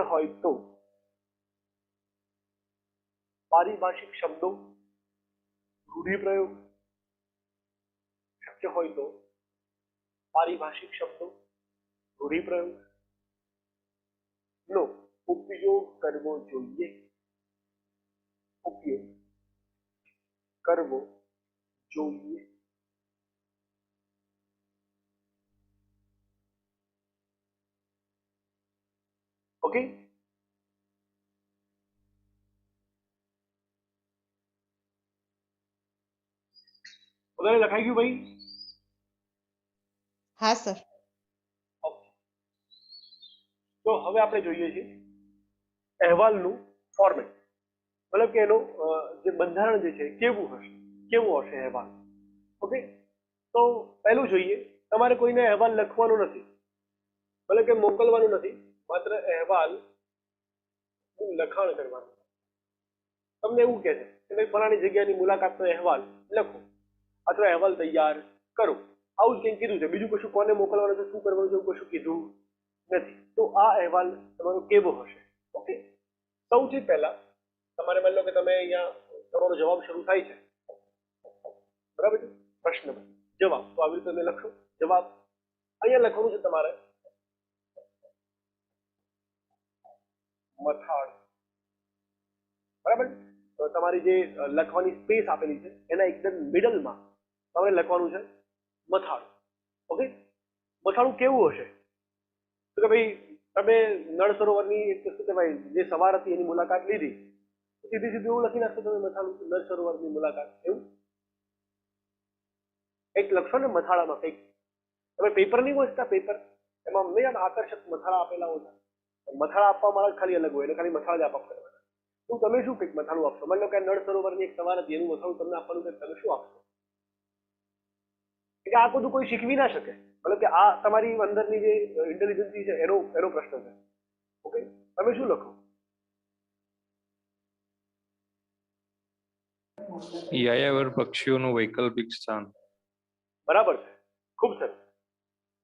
હોય તો પારિભાષિક શબ્દો, રૂઢિપ્રયોગ, શક્ય હોય તો પારિભાષિક શબ્દો, રૂઢિપ્રયોગ નો ઉપયોગ કરવો જોઈએ. ઓકે, બધાને લખાઈ ગયું ભાઈ? હા સર. ઓકે, તો હવે આપણે જોઈએ છીએ અહેવાલનું ફોર્મેટ, મતલબ કે એનું જે બંધારણ જે છે કેવું હશે અહેવાલ. ઓકે, તો પહેલું જોઈએ, તમારે કોઈને અહેવાલ લખવાનો નથી, મતલબ કે મોકલવાનું નથી, માત્ર અહેવાલ લખાણ કરવાનું. તમને એવું કહે છે કે ભાઈ ફલાણી જગ્યાની મુલાકાતનો અહેવાલ લખો અથવા અહેવાલ તૈયાર કરો, આવું જ કંઈક કીધું છે. બીજું કશું કોને મોકલવાનું છે, શું કરવાનું છે, એવું કશું કીધું નથી. તો આ અહેવાલ તમારો કેવો હશે? ઓકે, સૌથી પહેલા તમારે માની લો કે તમે અહીંયા તમારો જવાબ શરૂ થાય છે, બરાબર છે, પ્રશ્ન જવાબ, તો આવી રીતે તમે લખશો જવાબ. અહીંયા લખવાનું છે તમારે મથાળ, બરાબર. તો તમારી જે લખવાની સ્પેસ આપેલી છે એના એકદમ મિડલમાં તમારે લખવાનું છે મથાળું. ઓકે, મથાળું કેવું હશે? તો કે ભાઈ તમે નળ સરોવરની શું કહેવાય જે સવાર હતી એની મુલાકાત લીધી, સીધી સીધું એવું લખી નાખશો તમે મથાળું નળ સરોવરની મુલાકાત, એવું એક લખશો ને મથાળામાં કંઈક. તમે પેપર નહીં વાંચતા, પેપર એમાં નહીં આમ આકર્ષક મથાળા આપેલા હોય, મથાળા આપવા મારા ખાલી અલગ હોય, એટલે ખાલી મથાળા જ આપવા કરવાના. તો તમે શું કંઈક મથાળું આપશો? માની લો કે નળ સરોવરની એક સવાર હતી, એનું મથાળું તમને આપવાનું છે, તમે શું આપશો? કે આ બધું કોઈ શીખવી ના શકે, મતલબ કે આ તમારી અંદરની જે ઇન્ટેલિજન્સી છે એનો પ્રશ્ન છે. ઓકે, તમે શું લખો? યાયાવર પક્ષીઓનું વૈકલ્પિક સ્થાન. બરાબર છે, ખૂબ સરસ.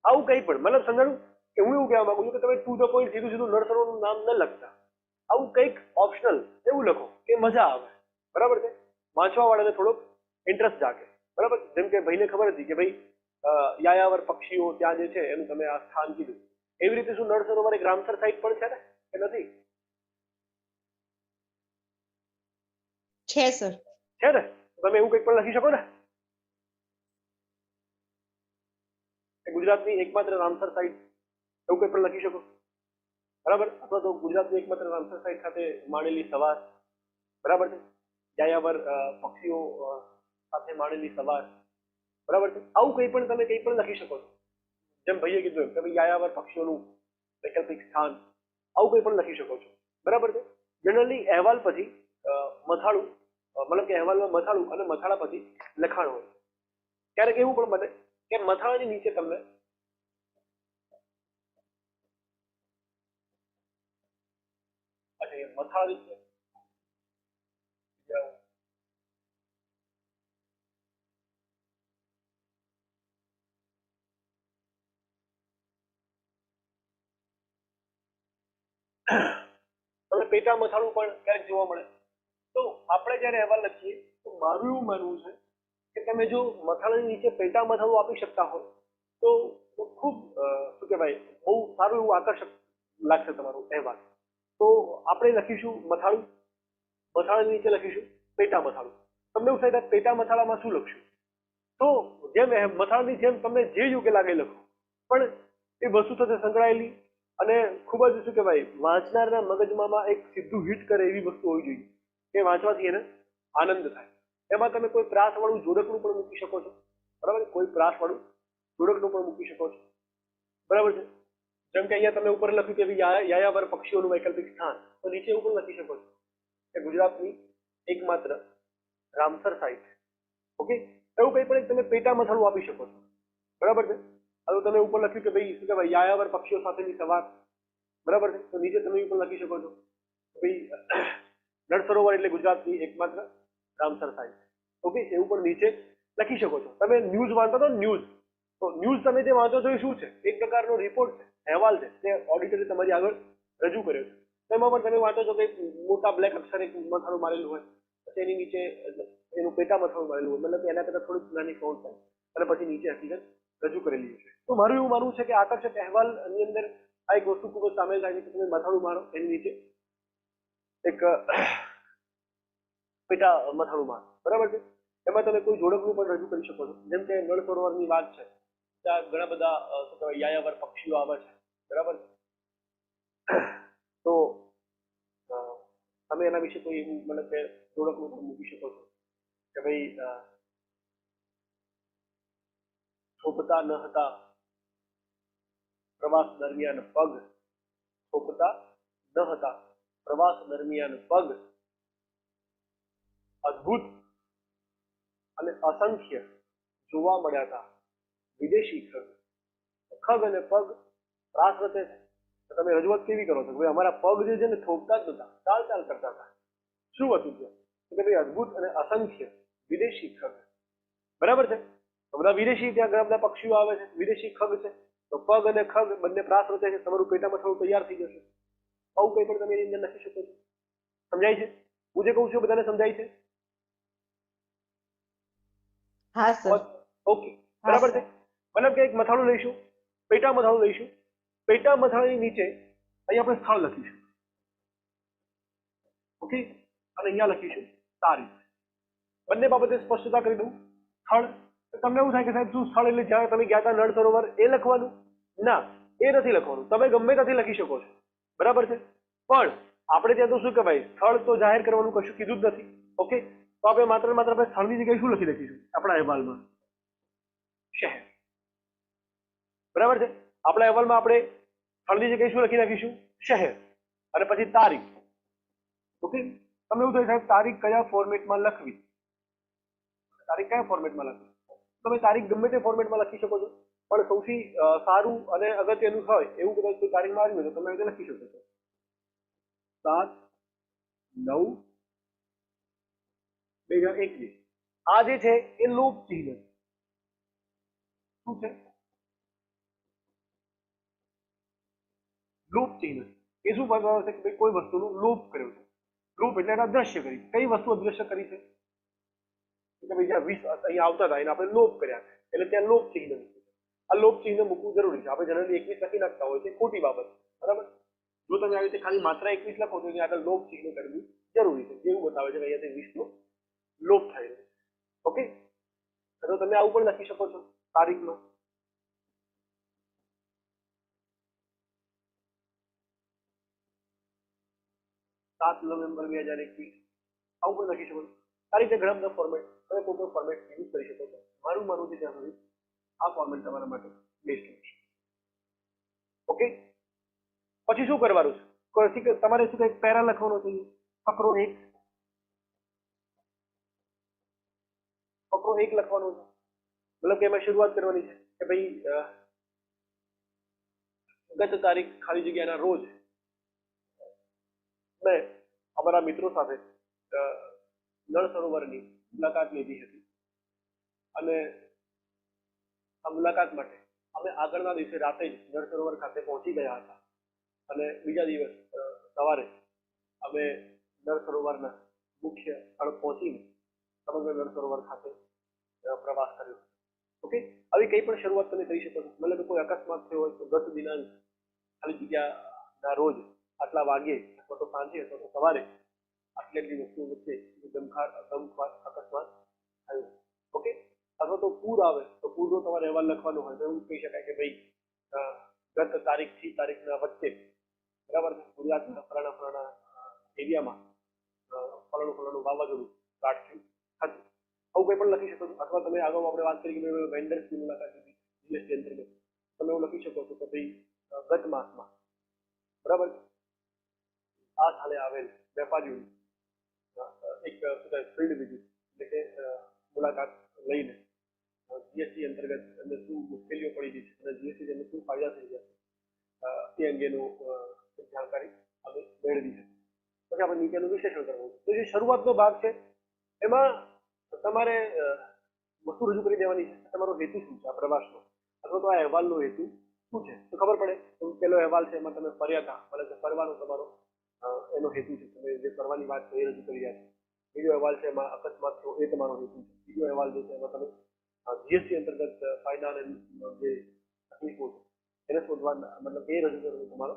આવું કંઈ પણ મતલબ સમજાણું કે હું એવું કહેવા માંગુ છું કે તમે ટુ ધ પોઈન્ટ સીધું સીધું નળ સરોવરનું નામ ન લખતા, આવું કંઈક ઓપ્શનલ એવું લખો કે મજા આવે. બરાબર છે, વાંચવા વાળાને થોડોક ઇન્ટરેસ્ટ જાગે. બરાબર, જેમ કે ભાઈને ખબર હતી કે ભાઈ યાયાવર પક્ષીઓ ત્યાં જે છે એનું તમે આ સ્થાન કીધું, એવી રીતે શું નળ સરોવર એક રામસર સાઈડ પણ છે ને, કે નથી? છે સર. છે ને, તમે એવું કંઈક પણ લખી શકો ને. ગુજરાતની એકમાત્ર રામસર સાઈટ એવું કંઈ પણ લખી શકો. બરાબર, અથવા તો ગુજરાતની એકમાત્ર રામસર સાઈટ ખાતે માણેલી સવાર. બરાબર છે, યાયાવર પક્ષીઓ સાથે માણેલી સવાર. બરાબર છે, આવું કંઈ પણ તમે કંઈ પણ લખી શકો છો. જેમ ભાઈએ કીધું એમ કે ભાઈ યાયાવર પક્ષીઓનું વૈકલ્પિક સ્થાન, આવું કંઈ પણ લખી શકો છો. બરાબર છે, જનરલી અહેવાલ પછી મથાળું, મતલબ કે અહેવાલમાં મથાળું અને મથાળા પછી લખાણ હોય. ક્યારેક એવું પણ બને કે મથાળાની નીચે તમને મથાળા નીચે તમને પેટા મથાળું પણ ક્યારેક જોવા મળે. તો આપણે જ્યારે અહેવાલ લખીએ તો મારું એવું માનવું છે કે તમે જો મથાળાની નીચે પેટા મથાળું આપી શકતા હોય તો ખૂબ શું કહેવાય, બહુ સારું એવું આકર્ષક લાગશે તમારું અહેવાલ. તો આપણે લખીશું મથાળું, મથાળાની નીચે લખીશું પેટા મથાળું. તમને એવું થાય પેટા મથાળામાં શું લખશું? તો જેમ મથાળાની જેમ તમને જે યોગ્ય લાગે લખો, પણ એ વસ્તુ સાથે સંકળાયેલી અને ખૂબ જ શું કહેવાય વાંચનારના મગજમાં એક સીધું હિટ કરે એવી વસ્તુ હોવી જોઈએ કે વાંચવાથી એને આનંદ થાય. એમાં તમે કોઈ પ્રાસવાળું જોડકનું પણ મૂકી શકો છો. બરાબર, કોઈ પ્રાસવાળું જોડકનું પણ મૂકી શકો છો. બરાબર છે, જેમ કે અહીંયા તમે ઉપર લખ્યું કે યાયાવર પક્ષીઓનું વૈકલ્પિક સ્થાન, તો નીચે એવું પણ લખી શકો છો કે ગુજરાતની એકમાત્ર રામસર સાઇટ. ઓકે, એવું કંઈ પણ તમે પેટા મથાળું આપી શકો છો. બરાબર છે, હવે તમે ઉપર લખ્યું કે ભાઈ શું કહેવાય યાયાવર પક્ષીઓ સાથેની સવાર. બરાબર છે, તો નીચે તમે પણ લખી શકો છો ભાઈ નળ સરોવર એટલે ગુજરાતની એકમાત્ર રામસર સાઇટ. ઓકે, એવું પણ નીચે લખી શકો છો. તમે ન્યૂઝ વાંચો તો ન્યૂઝ, તો ન્યૂઝ તમે જે વાંચો છો એ શું છે? એક પ્રકારનો રિપોર્ટ છે, અહેવાલ છે, તે ઓડિટરે તમારી આગળ રજૂ કર્યો છે. એમાં પણ તમે વાંચો છો કે મોટા બ્લેક અક્ષરે મથાળું મારેલું હોય, પછી એની નીચે એનું પેટા મથાળું મારેલું હોય, મતલબ કે એના કરતાં થોડીક નાની ફોન્ટ થાય અને પછી નીચે હકીકત રજૂ કરેલી છે. તો મારું એવું માનવું છે કે આકર્ષક અહેવાલની અંદર આ એક વસ્તુ ખૂબ જ સામેલ થાય છે કે તમે મથાળું મારો, એની નીચે એક પેટા મથાળું મારો. બરાબર છે, એમાં તમે કોઈ જોડકનું પણ રજૂ કરી શકો છો. જેમ કે નળ સરોવરની વાત છે, ત્યાં ઘણા બધા શું કહેવાય યાયાવર પક્ષીઓ આવે છે. બરાબર છે, તો તમે એના વિશે કોઈ એવું મતલબ કે જોડકનું પણ મૂકી શકો છો કે ભાઈ થોપતા ન હતા પ્રવાસ દરમિયાન પગ, થોપતા ન હતા પ્રવાસ દરમિયાન પગ, અદ્ભુત અને અસંખ્ય જોવા મળ્યા હતા વિદેશી ખગ. ખગ અને પગ ત્રાસ રચે છે. તમે રજૂઆત કેવી કરો છો? ભાઈ અમારા પગ જે છે ને થોપતા જ નતા, ચાલ ચાલ કરતા હતા. શું હતું ત્યાં? કે ભાઈ અદ્ભુત અને અસંખ્ય વિદેશી ખગ. બરાબર છે, તો બધા વિદેશી ત્યાં ઘણા બધા પક્ષીઓ આવે છે, વિદેશી ખગ છે, તો પગ અને ખગ બંને પ્રાસ રચે છે. તમારું પેટામાં થોડું તૈયાર થઈ જશે. આવું કંઈ પણ તમે એની અંદર લખી શકો છો. સમજાય છે? હું જે કહું છું બધાને સમજાય છે? હા સર. ઓકે, બરાબર છે. મતલબ કે એક મથાળું લઈશું, પેટા મથાળું લઈશું. પેટા મથાળાની નીચે અહીં આપણે સ્થળ લખીશું. ઓકે, અને અહીંયા લખીશું તારીખ. બંને બાબતે સ્પષ્ટતા કરી દઉં. સ્થળ, તમને એવું થાય કે સાહેબ શું સ્થળ એટલે જ્યાં તમે ગયા હતા નળ સરોવર એ લખવાનું? ના, એ નથી લખવાનું. તમે ગમે ત્યાંથી લખી શકો છો. બરાબર છે, પણ આપણે ત્યાં તો શું કહેવાય, સ્થળ તો જાહેર કરવાનું કશું કીધું જ નથી. ઓકે, તો આપણે માત્ર ને માત્ર આપણે સ્થળની જગ્યાએ શું લખી લખીશું આપણા અહેવાલમાં? શહેર. બરાબર છે. આપણા અહેવાલમાં આપણે સ્થળની જગ્યાએ શું લખી નાખીશું? શહેર. અને પછી તારીખ. ઓકે, તમને એવું થાય સાહેબ તારીખ કયા ફોર્મેટમાં લખવી? તારીખ કયા ફોર્મેટમાં લખવી? તમે તારીખ ગમે તે ફોર્મેટમાં લખી શકો છો, પણ સૌથી સારું અને અગત્યનું હોય એવું કદાચ કોઈ તારીખમાં આવ્યું હોય તો તમે એને લખી શકો છો 7/9/2021. આ જે છે એ લોપ ચિહ્ન છે. શું છે? લોપ ચિહ્ન. એ શું બતાવે છે કે ભાઈ કોઈ વસ્તુનું લોપ કર્યો છે. લોપ એટલે એને અદ્રશ્ય કરી. કઈ વસ્તુ અદ્રશ્ય કરી છે? કે ભાઈ જ્યાં 20 અહીંયા આવતા હતા એને આપણે લોપ કર્યા, એટલે ત્યાં લોપ ચિહ્ન મૂક્યું. આ લોપ ચિહ્ન મૂકવું જરૂરી છે. આપણે જનરલી 21 લખી નાખતા હોય છે, ખોટી બાબત. બરાબર. જો તમે આવી રીતે ખાલી માત્ર 21 લખો તો ત્યાં આગળ લોપ ચિહ્ન કરવું જરૂરી છે. જેવું બતાવે છે કે અહીંયાથી 20 નો લોપ થાય છે. ઓકે, તો તમે આવું પણ લખી શકો છો તારીખમાં. નવેમ્બર 2021 આવું પણ લખી શકો છો. આ રીતે ઘણા બધા ફોર્મેટ તમે કોઈ પણ ફોર્મેટ યુઝ કરી શકો છો. મારું માનવું છે ત્યાં સુધી આ ફોર્મેટ તમારા માટે બેસ્ટ છે. ઓકે, પછી શું કરવાનું છે? તમારે શું કંઈક પેરા લખવાનો છે. ફકરો 1 લખવાનો છે. મતલબ કે એમાં શરૂઆત કરવાની છે કે ભાઈ ગત તારીખ ખાલી જગ્યાના રોજ મેં અમારા મિત્રો સાથે નળ સરોવરની મુલાકાત લીધી હતી અને આ મુલાકાત માટે અમે આગળના દિવસે રાતે જ નળ સરોવર ખાતે પહોંચી ગયા હતા અને બીજા દિવસ સવારે અમે નળ સરોવરના મુખ્ય સ્થળ પહોંચીને સમગ્ર નળ સરોવર ખાતે પ્રવાસ કર્યો. ઓકે, આવી કંઈ પણ શરૂઆત તમે કરી શકો છો. મતલબ કે કોઈ અકસ્માત થયો હોય તો ગત દિનાંક ખાલી જગ્યાના રોજ આટલા વાગ્યે અથવા તો સાંજે અથવા તો સવારે આટલી વસ્તુઓ વચ્ચે ગમખ્વાર અકસ્માત થયો. ઓકે, અથવા તો પૂર આવે તો પૂરનો તમારે અહેવાલ લખવાનો હોય તો એવું કહી શકાય કે ભાઈ ગત તારીખથી તારીખના વચ્ચે બરાબર ગુજરાતના ફલાણા એરિયામાં ફલાણું વાવાઝોડું સ્ટાર્ટ થયું હતું. આવું કંઈ પણ લખી શકો છો. અથવા તમે આગળ આપણે વાત કરી કે વેન્ડર્સની મુલાકાત લીધી જીએસટી અંતર્ગત, તમે એવું લખી શકો છો કે ભાઈ ગત માસમાં બરાબર આ સ્થળે આવેલ વેપારીઓની એક ફિલ્ડ વિઝિટ એટલે કે મુલાકાત લઈને જીએસટી અંતર્ગત એમને શું મુશ્કેલીઓ પડી રહી છે અને જીએસટી એમને શું ફાયદા થઈ ગયા તે અંગેનું જાણકારી અમે મેળવી છે. પછી આપણે નીચેનું વિશ્લેષણ કરવું. તો જે શરૂઆતનો ભાગ છે એમાં તમારે વસ્તુ રજૂ કરી દેવાની છે. તમારો હેતુ શું છે આ પ્રવાસનો અથવા તો આ અહેવાલનો હેતુ શું છે તો ખબર પડે. તો પેલો અહેવાલ છે એમાં તમે ફર્યા હતા, એટલે કે ફરવાનો તમારો એનો હેતુ છે. તમે જે ફરવાની વાત છે એ રજૂ કરી રહ્યા છો. બીજો અહેવાલ છે એમાં અકસ્માત થયો એ તમારો હેતુ છે. બીજો અહેવાલ જે છે એમાં તમે જીએસટી અંતર્ગત ફાયદા અને જે તકલીફો છે એને શોધવાના મતલબ એ રજૂ કરવાનો તમારો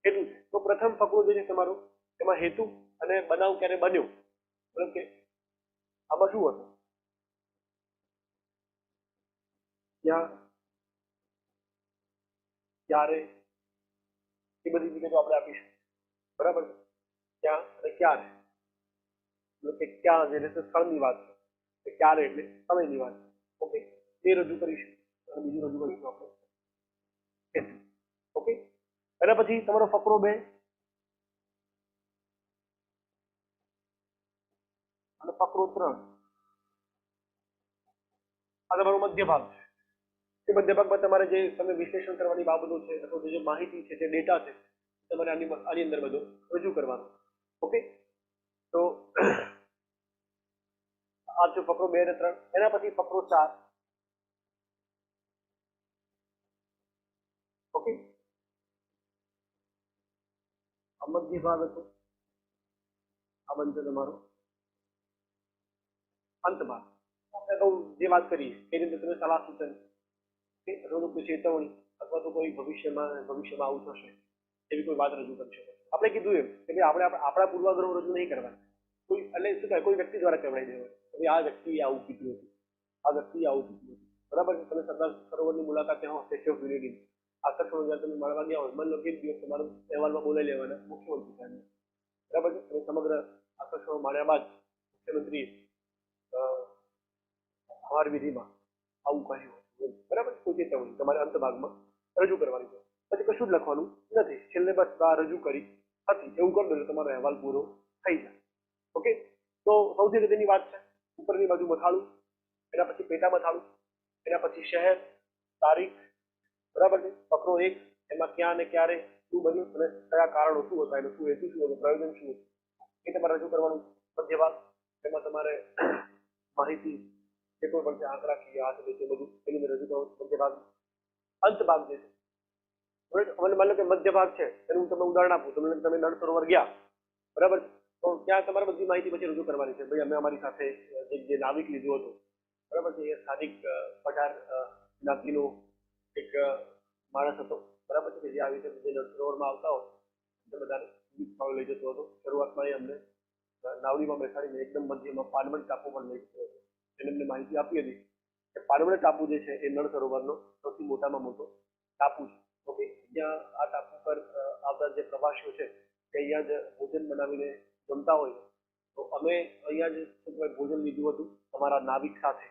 હેતુ છે. તો પ્રથમ ફકરો જે છે તમારો એમાં હેતુ અને બનાવ ક્યારે બન્યો, મતલબ કે આમાં શું હતું, ક્યાં, ક્યારે, એ બધી વિગતો આપણે આપીશું. બરાબર, ક્યાં અને ક્યારે, મતલબ કે ક્યાં જે રીતે સ્થળની વાત છે, ક્યારે એટલે સમયની વાત છે. ઓકે, એ રજૂ કરીશું અને બીજું રજૂ કરીશું આપણે હેતુ. ઓકે, એના પછી તમારો ફકરો 2 અને ફકરો 3 આ તમારો મધ્ય ભાગ છે. એ મધ્ય ભાગમાં તમારે જે તમે વિશ્લેષણ કરવાની બાબતો છે અથવા જે માહિતી છે જે ડેટા છે તમારે આની અંદર બધો રજૂ કરવાનો. ઓકે, તો આ છે ફકરો 2 અને 3. એના પછી ફકરો 4. ઓકે, આ મધ્ય ભાગ હતો. આ બનશે તમારો અંત ભાગ. જે વાત કરી એ રીતે તમે સલાહ સૂચન અથવા તો કોઈ ચેતવણી અથવા તો કોઈ ભવિષ્યમાં આવું થશે એવી કોઈ વાત રજૂ કરી શકો. આપણે કીધું એમ કે આપણે આપણા પૂર્વાગ્રહો રજૂ નહીં કરવાના. કોઈ એટલે શું થાય કોઈ વ્યક્તિ દ્વારા કહેવાય દેવાય કે આ વ્યક્તિએ આવું કીધું હતું, આ વ્યક્તિએ આવું કીધું હતું. બરાબર છે. તમે સરદાર સરોવરની મુલાકાતે હો, સ્ટેચ્યુ ઓફ યુનિટી આકર્ષણો જ્યાં તમે મળવા ગયા હોય, મન લો કે દિવસ તમારો અહેવાલમાં બોલાવી લેવાના મુખ્યમંત્રી સાહેબ બરાબર છે. અને સમગ્ર આકર્ષણો માણ્યા બાદ મુખ્યમંત્રીએ આહાર વિધિમાં આવું કહ્યું હતું. બરાબર, કોઈ ચેતવણી તમારે અંત ભાગમાં રજૂ કરવાની છે. પછી કશું જ લખવાનું નથી, છેલ્લે બસ આ રજૂ કરી હતી એવું કરી દો એટલે તમારો અહેવાલ પૂરો થઈ જાય. ઓકે, તો સૌથી અગત્યની વાત છે ઉપરની બાજુ મથાળું, એના પછી પેટા મથાળું, એના પછી શહેર, તારીખ, બરાબર છે, ફકરો 1 એમાં ક્યાં અને ક્યારે શું બન્યું અને કયા કારણો શું હતા, એનું શું હેતુ શું હતું, પ્રયોજન શું હતું, એ તમારે રજૂ કરવાનું. મધ્ય ભાગ એમાં તમારે માહિતી જે કોઈ પણ છે આંકડાકીય આ છે તે બધું એની અંદર રજૂ કરવાનું મધ્ય ભાગ. અંત ભાગ જે છે, માની લો કે મધ્ય ભાગ છે એનું હું તમને ઉદાહરણ આપું. તમે નળ સરોવર ગયા, બરાબર, તો ત્યાં તમારે બધી માહિતી પછી રજૂ કરવાની છે. ભાઈ અમે અમારી સાથે જે નાવિક લીધું હતું, બરાબર છે, એ સ્થાનિક પઠાર જ્ઞાતિનો એક માણસ હતો, બરાબર છે, કે જે આવી રીતે જે નળ સરોવરમાં આવતા હોય તે બધાને વિવિધ સ્થળો લઈ જતો હતો. શરૂઆતમાં એ અમને નાવડીમાં બેસાડીને એકદમ મધ્યમાં પાનમણ ટાપુ પર લઈ જતો હતો. એને અમને માહિતી આપી હતી કે પાનમણ ટાપુ જે છે એ નળ સરોવરનો સૌથી મોટામાં મોટો ટાપુ છે. ઓકે, ત્યાં આ ટાપુ પર આવતા જે પ્રવાસીઓ છે કે અહીંયા જ ભોજન બનાવીને જમતા હોય, તો અમે અહીંયા જ ભોજન લીધું હતું તમારા નાવિક સાથે.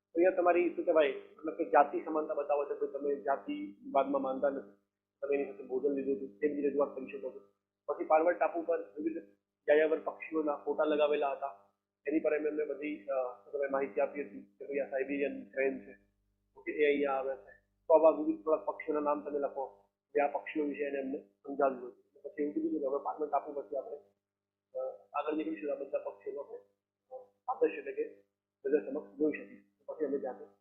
તો અહીંયા તમારી શું કહેવાય, મતલબ કે જાતિ સમાનતા બતાવો છો, કે તમે જાતિ વિવાદમાં માનતા નથી, તમે એની સાથે ભોજન લીધું હતું એ બધી રજૂઆત કરી શકો છો. પછી પાનવડ ટાપુ પર વિવિધ યાયાવર પક્ષીઓના ફોટા લગાવેલા હતા, એની પર એમને બધી માહિતી આપી હતી કે ભાઈ આ સાઇબેરિયન ક્રેન છે, ઓકે, એ અહીંયા આવે છે. તો આવા વિવિધ થોડા પક્ષીઓના નામ તમે લખો, જે આ પક્ષીઓ વિશે એને એમને સમજાવ્યું હતું. પછી એવું કીધું કે હવે પાનવડ ટાપુ પછી આપણે આગળ નીકળીશું, આ બધા પક્ષીઓ આપણે આદર્શ એટલે કે નજર સમક્ષ જોઈ શકીશું. પછી અમે ત્યાંથી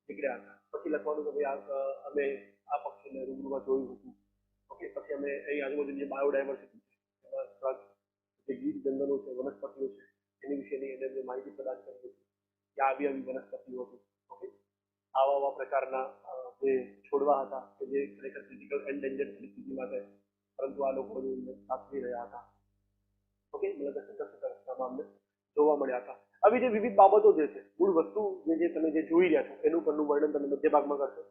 નીકળ્યા હતા. પછી લખવાનું કે ભાઈ અમે આ પક્ષીને રૂબરૂમાં જોયું હતું. ઓકે, પછી અમે અહીં આજુબાજુ જે બાયોડાયવર્સિટી છે એમાં થોડાક જે ગીર જંગલો છે, વનસ્પતિઓ છે, એની વિશેની એને માહિતી પ્રદાન કરી હતી કે આવી આવી વનસ્પતિઓ હતી. ઓકે, આવા પ્રકારના જે છોડવા હતા કે જે ખરેખર ક્રિટિકલ એન્ડેન્જર્ડ પરિસ્થિતિમાં છે, પરંતુ આ લોકો સાચવી રહ્યા હતા. ઓકે, રસ્તામાં અમને જોવા મળ્યા હતા. આવી જે વિવિધ બાબતો જે છે, મૂળ વસ્તુ જે તમે જે જોઈ રહ્યા છો એનું પરનું વર્ણન તમે મધ્ય ભાગમાં કરશો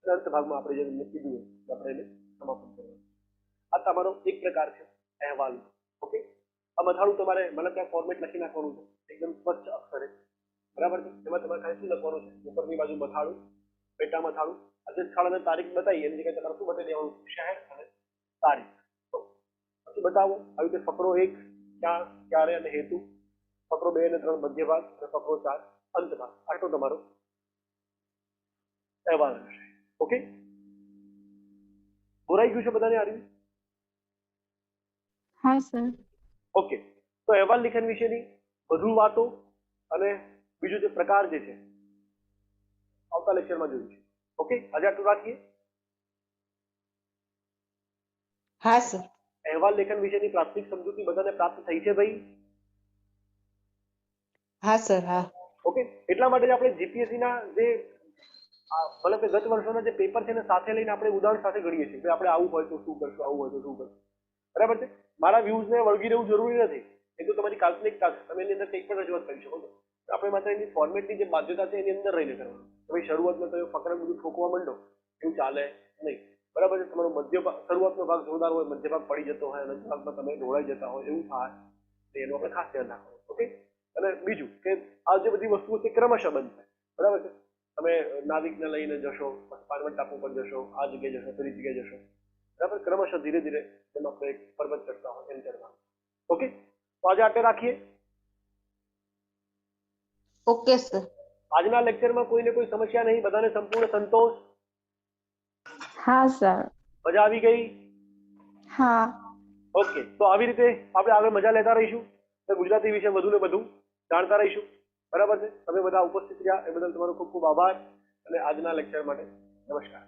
અને અંત ભાગમાં આપણે જે તમને કીધું આપણે એને સમાપન કરવાનું. આ તમારો એક પ્રકાર છે અહેવાલ. ઓકે, આ મથાળું તમારે મને ત્યાં ફોર્મેટ લખી નાખવાનું છે એકદમ સ્વચ્છ અક્ષરે, બરાબર છે. એમાં તમારે ખાલી શું લખવાનું છે, ઉપરની બાજુ મથાળું, પેટા મથાળું, આજે સ્થળ અને તારીખ બતાવી એની જગ્યાએ તમારે શું બતાવી દેવાનું, શહેર અને તારીખ. તો પછી બતાવો આવી રીતે ફકરો 1 ક્યાં ક્યારે અને હેતુ, ફકરો 2 અને 3 મધ્ય ભાગ અને ફકરો 4 અંત ભાગ. આટલો તમારો અહેવાલ રહેશે. ઓકે, બોરાઈ ગયું છે બધાને આ રીતે? હા સર. ઓકે, તો અહેવાલ લેખન વિશેની વધુ વાતો અને બીજું જે પ્રકાર જે છે આવતા લેક્ચરમાં જોઈશું. ઓકે, આજે આટલું રાખીએ. હા સર. અહેવાલ લેખન વિશેની પ્રાથમિક સમજૂતી બધાને પ્રાપ્ત થઈ છે ભાઈ? હા સર. હા. ઓકે, એટલા માટે જ આપણે જીપીએસસી ના જે મતલબ કે ગત વર્ષોના જે પેપર છે એને સાથે લઈને આપણે ઉદાહરણ સાથે ગણીએ છીએ કે આપણે આવું હોય તો શું કરશું, આવું હોય તો શું કરશું, બરાબર છે. મારા વ્યૂઝને વળગી રહેવું જરૂરી નથી, એ તો તમારી કાલ્પનિકતા છે, તમે એની અંદર કંઈક પણ રજૂઆત કરી શકો છો. આપણે માત્ર એની ફોર્મેટની જે બાધ્યતા છે એની અંદર રહીને કરવાનું. તમે શરૂઆતમાં તમે ફકરા બધું ઠોકવા માંડો એવું ચાલે નહીં, બરાબર છે. તમારો મધ્ય ભાગ, શરૂઆતનો ભાગ જોરદાર હોય, મધ્ય ભાગ પડી જતો હોય અને અંત ભાગમાં તમે ઢોળાઈ જતા હોય એવું થાય, તો એનું આપણે ખાસ ધ્યાન રાખવાનું. ઓકે, અને બીજું કે આ જે બધી વસ્તુઓ છે ક્રમશઃ બનશે, બરાબર છે. તમે નાવિકને લઈને જશો, પાનવડ ટાપુ પર જશો, આ જગ્યાએ જશો, પેલી જગ્યાએ જશો, બરાબર, ક્રમશઃ ધીરે ધીરે જેમ આપણે એક પર્વત ચડતા હોય એમ ચડવાનું. ઓકે, તો આજે આટલે રાખીએ. Okay sir. આજના લેક્ચરમાં કોઈને કોઈ સમસ્યા નહીં, બધાને સંપૂર્ણ સંતોષ? હા સર. મજા આવી ગઈ? હા. ઓકે, તો આવી રીતે આપણે આગળ મજા લેતા રહીશું, ગુજરાતી વિશે વધુ ને વધુ જાણતા રહીશું, બરાબર છે. તમે બધા ઉપસ્થિત રહ્યા એ બદલ તમારો ખૂબ ખૂબ આભાર અને આજના લેક્ચર માટે નમસ્કાર.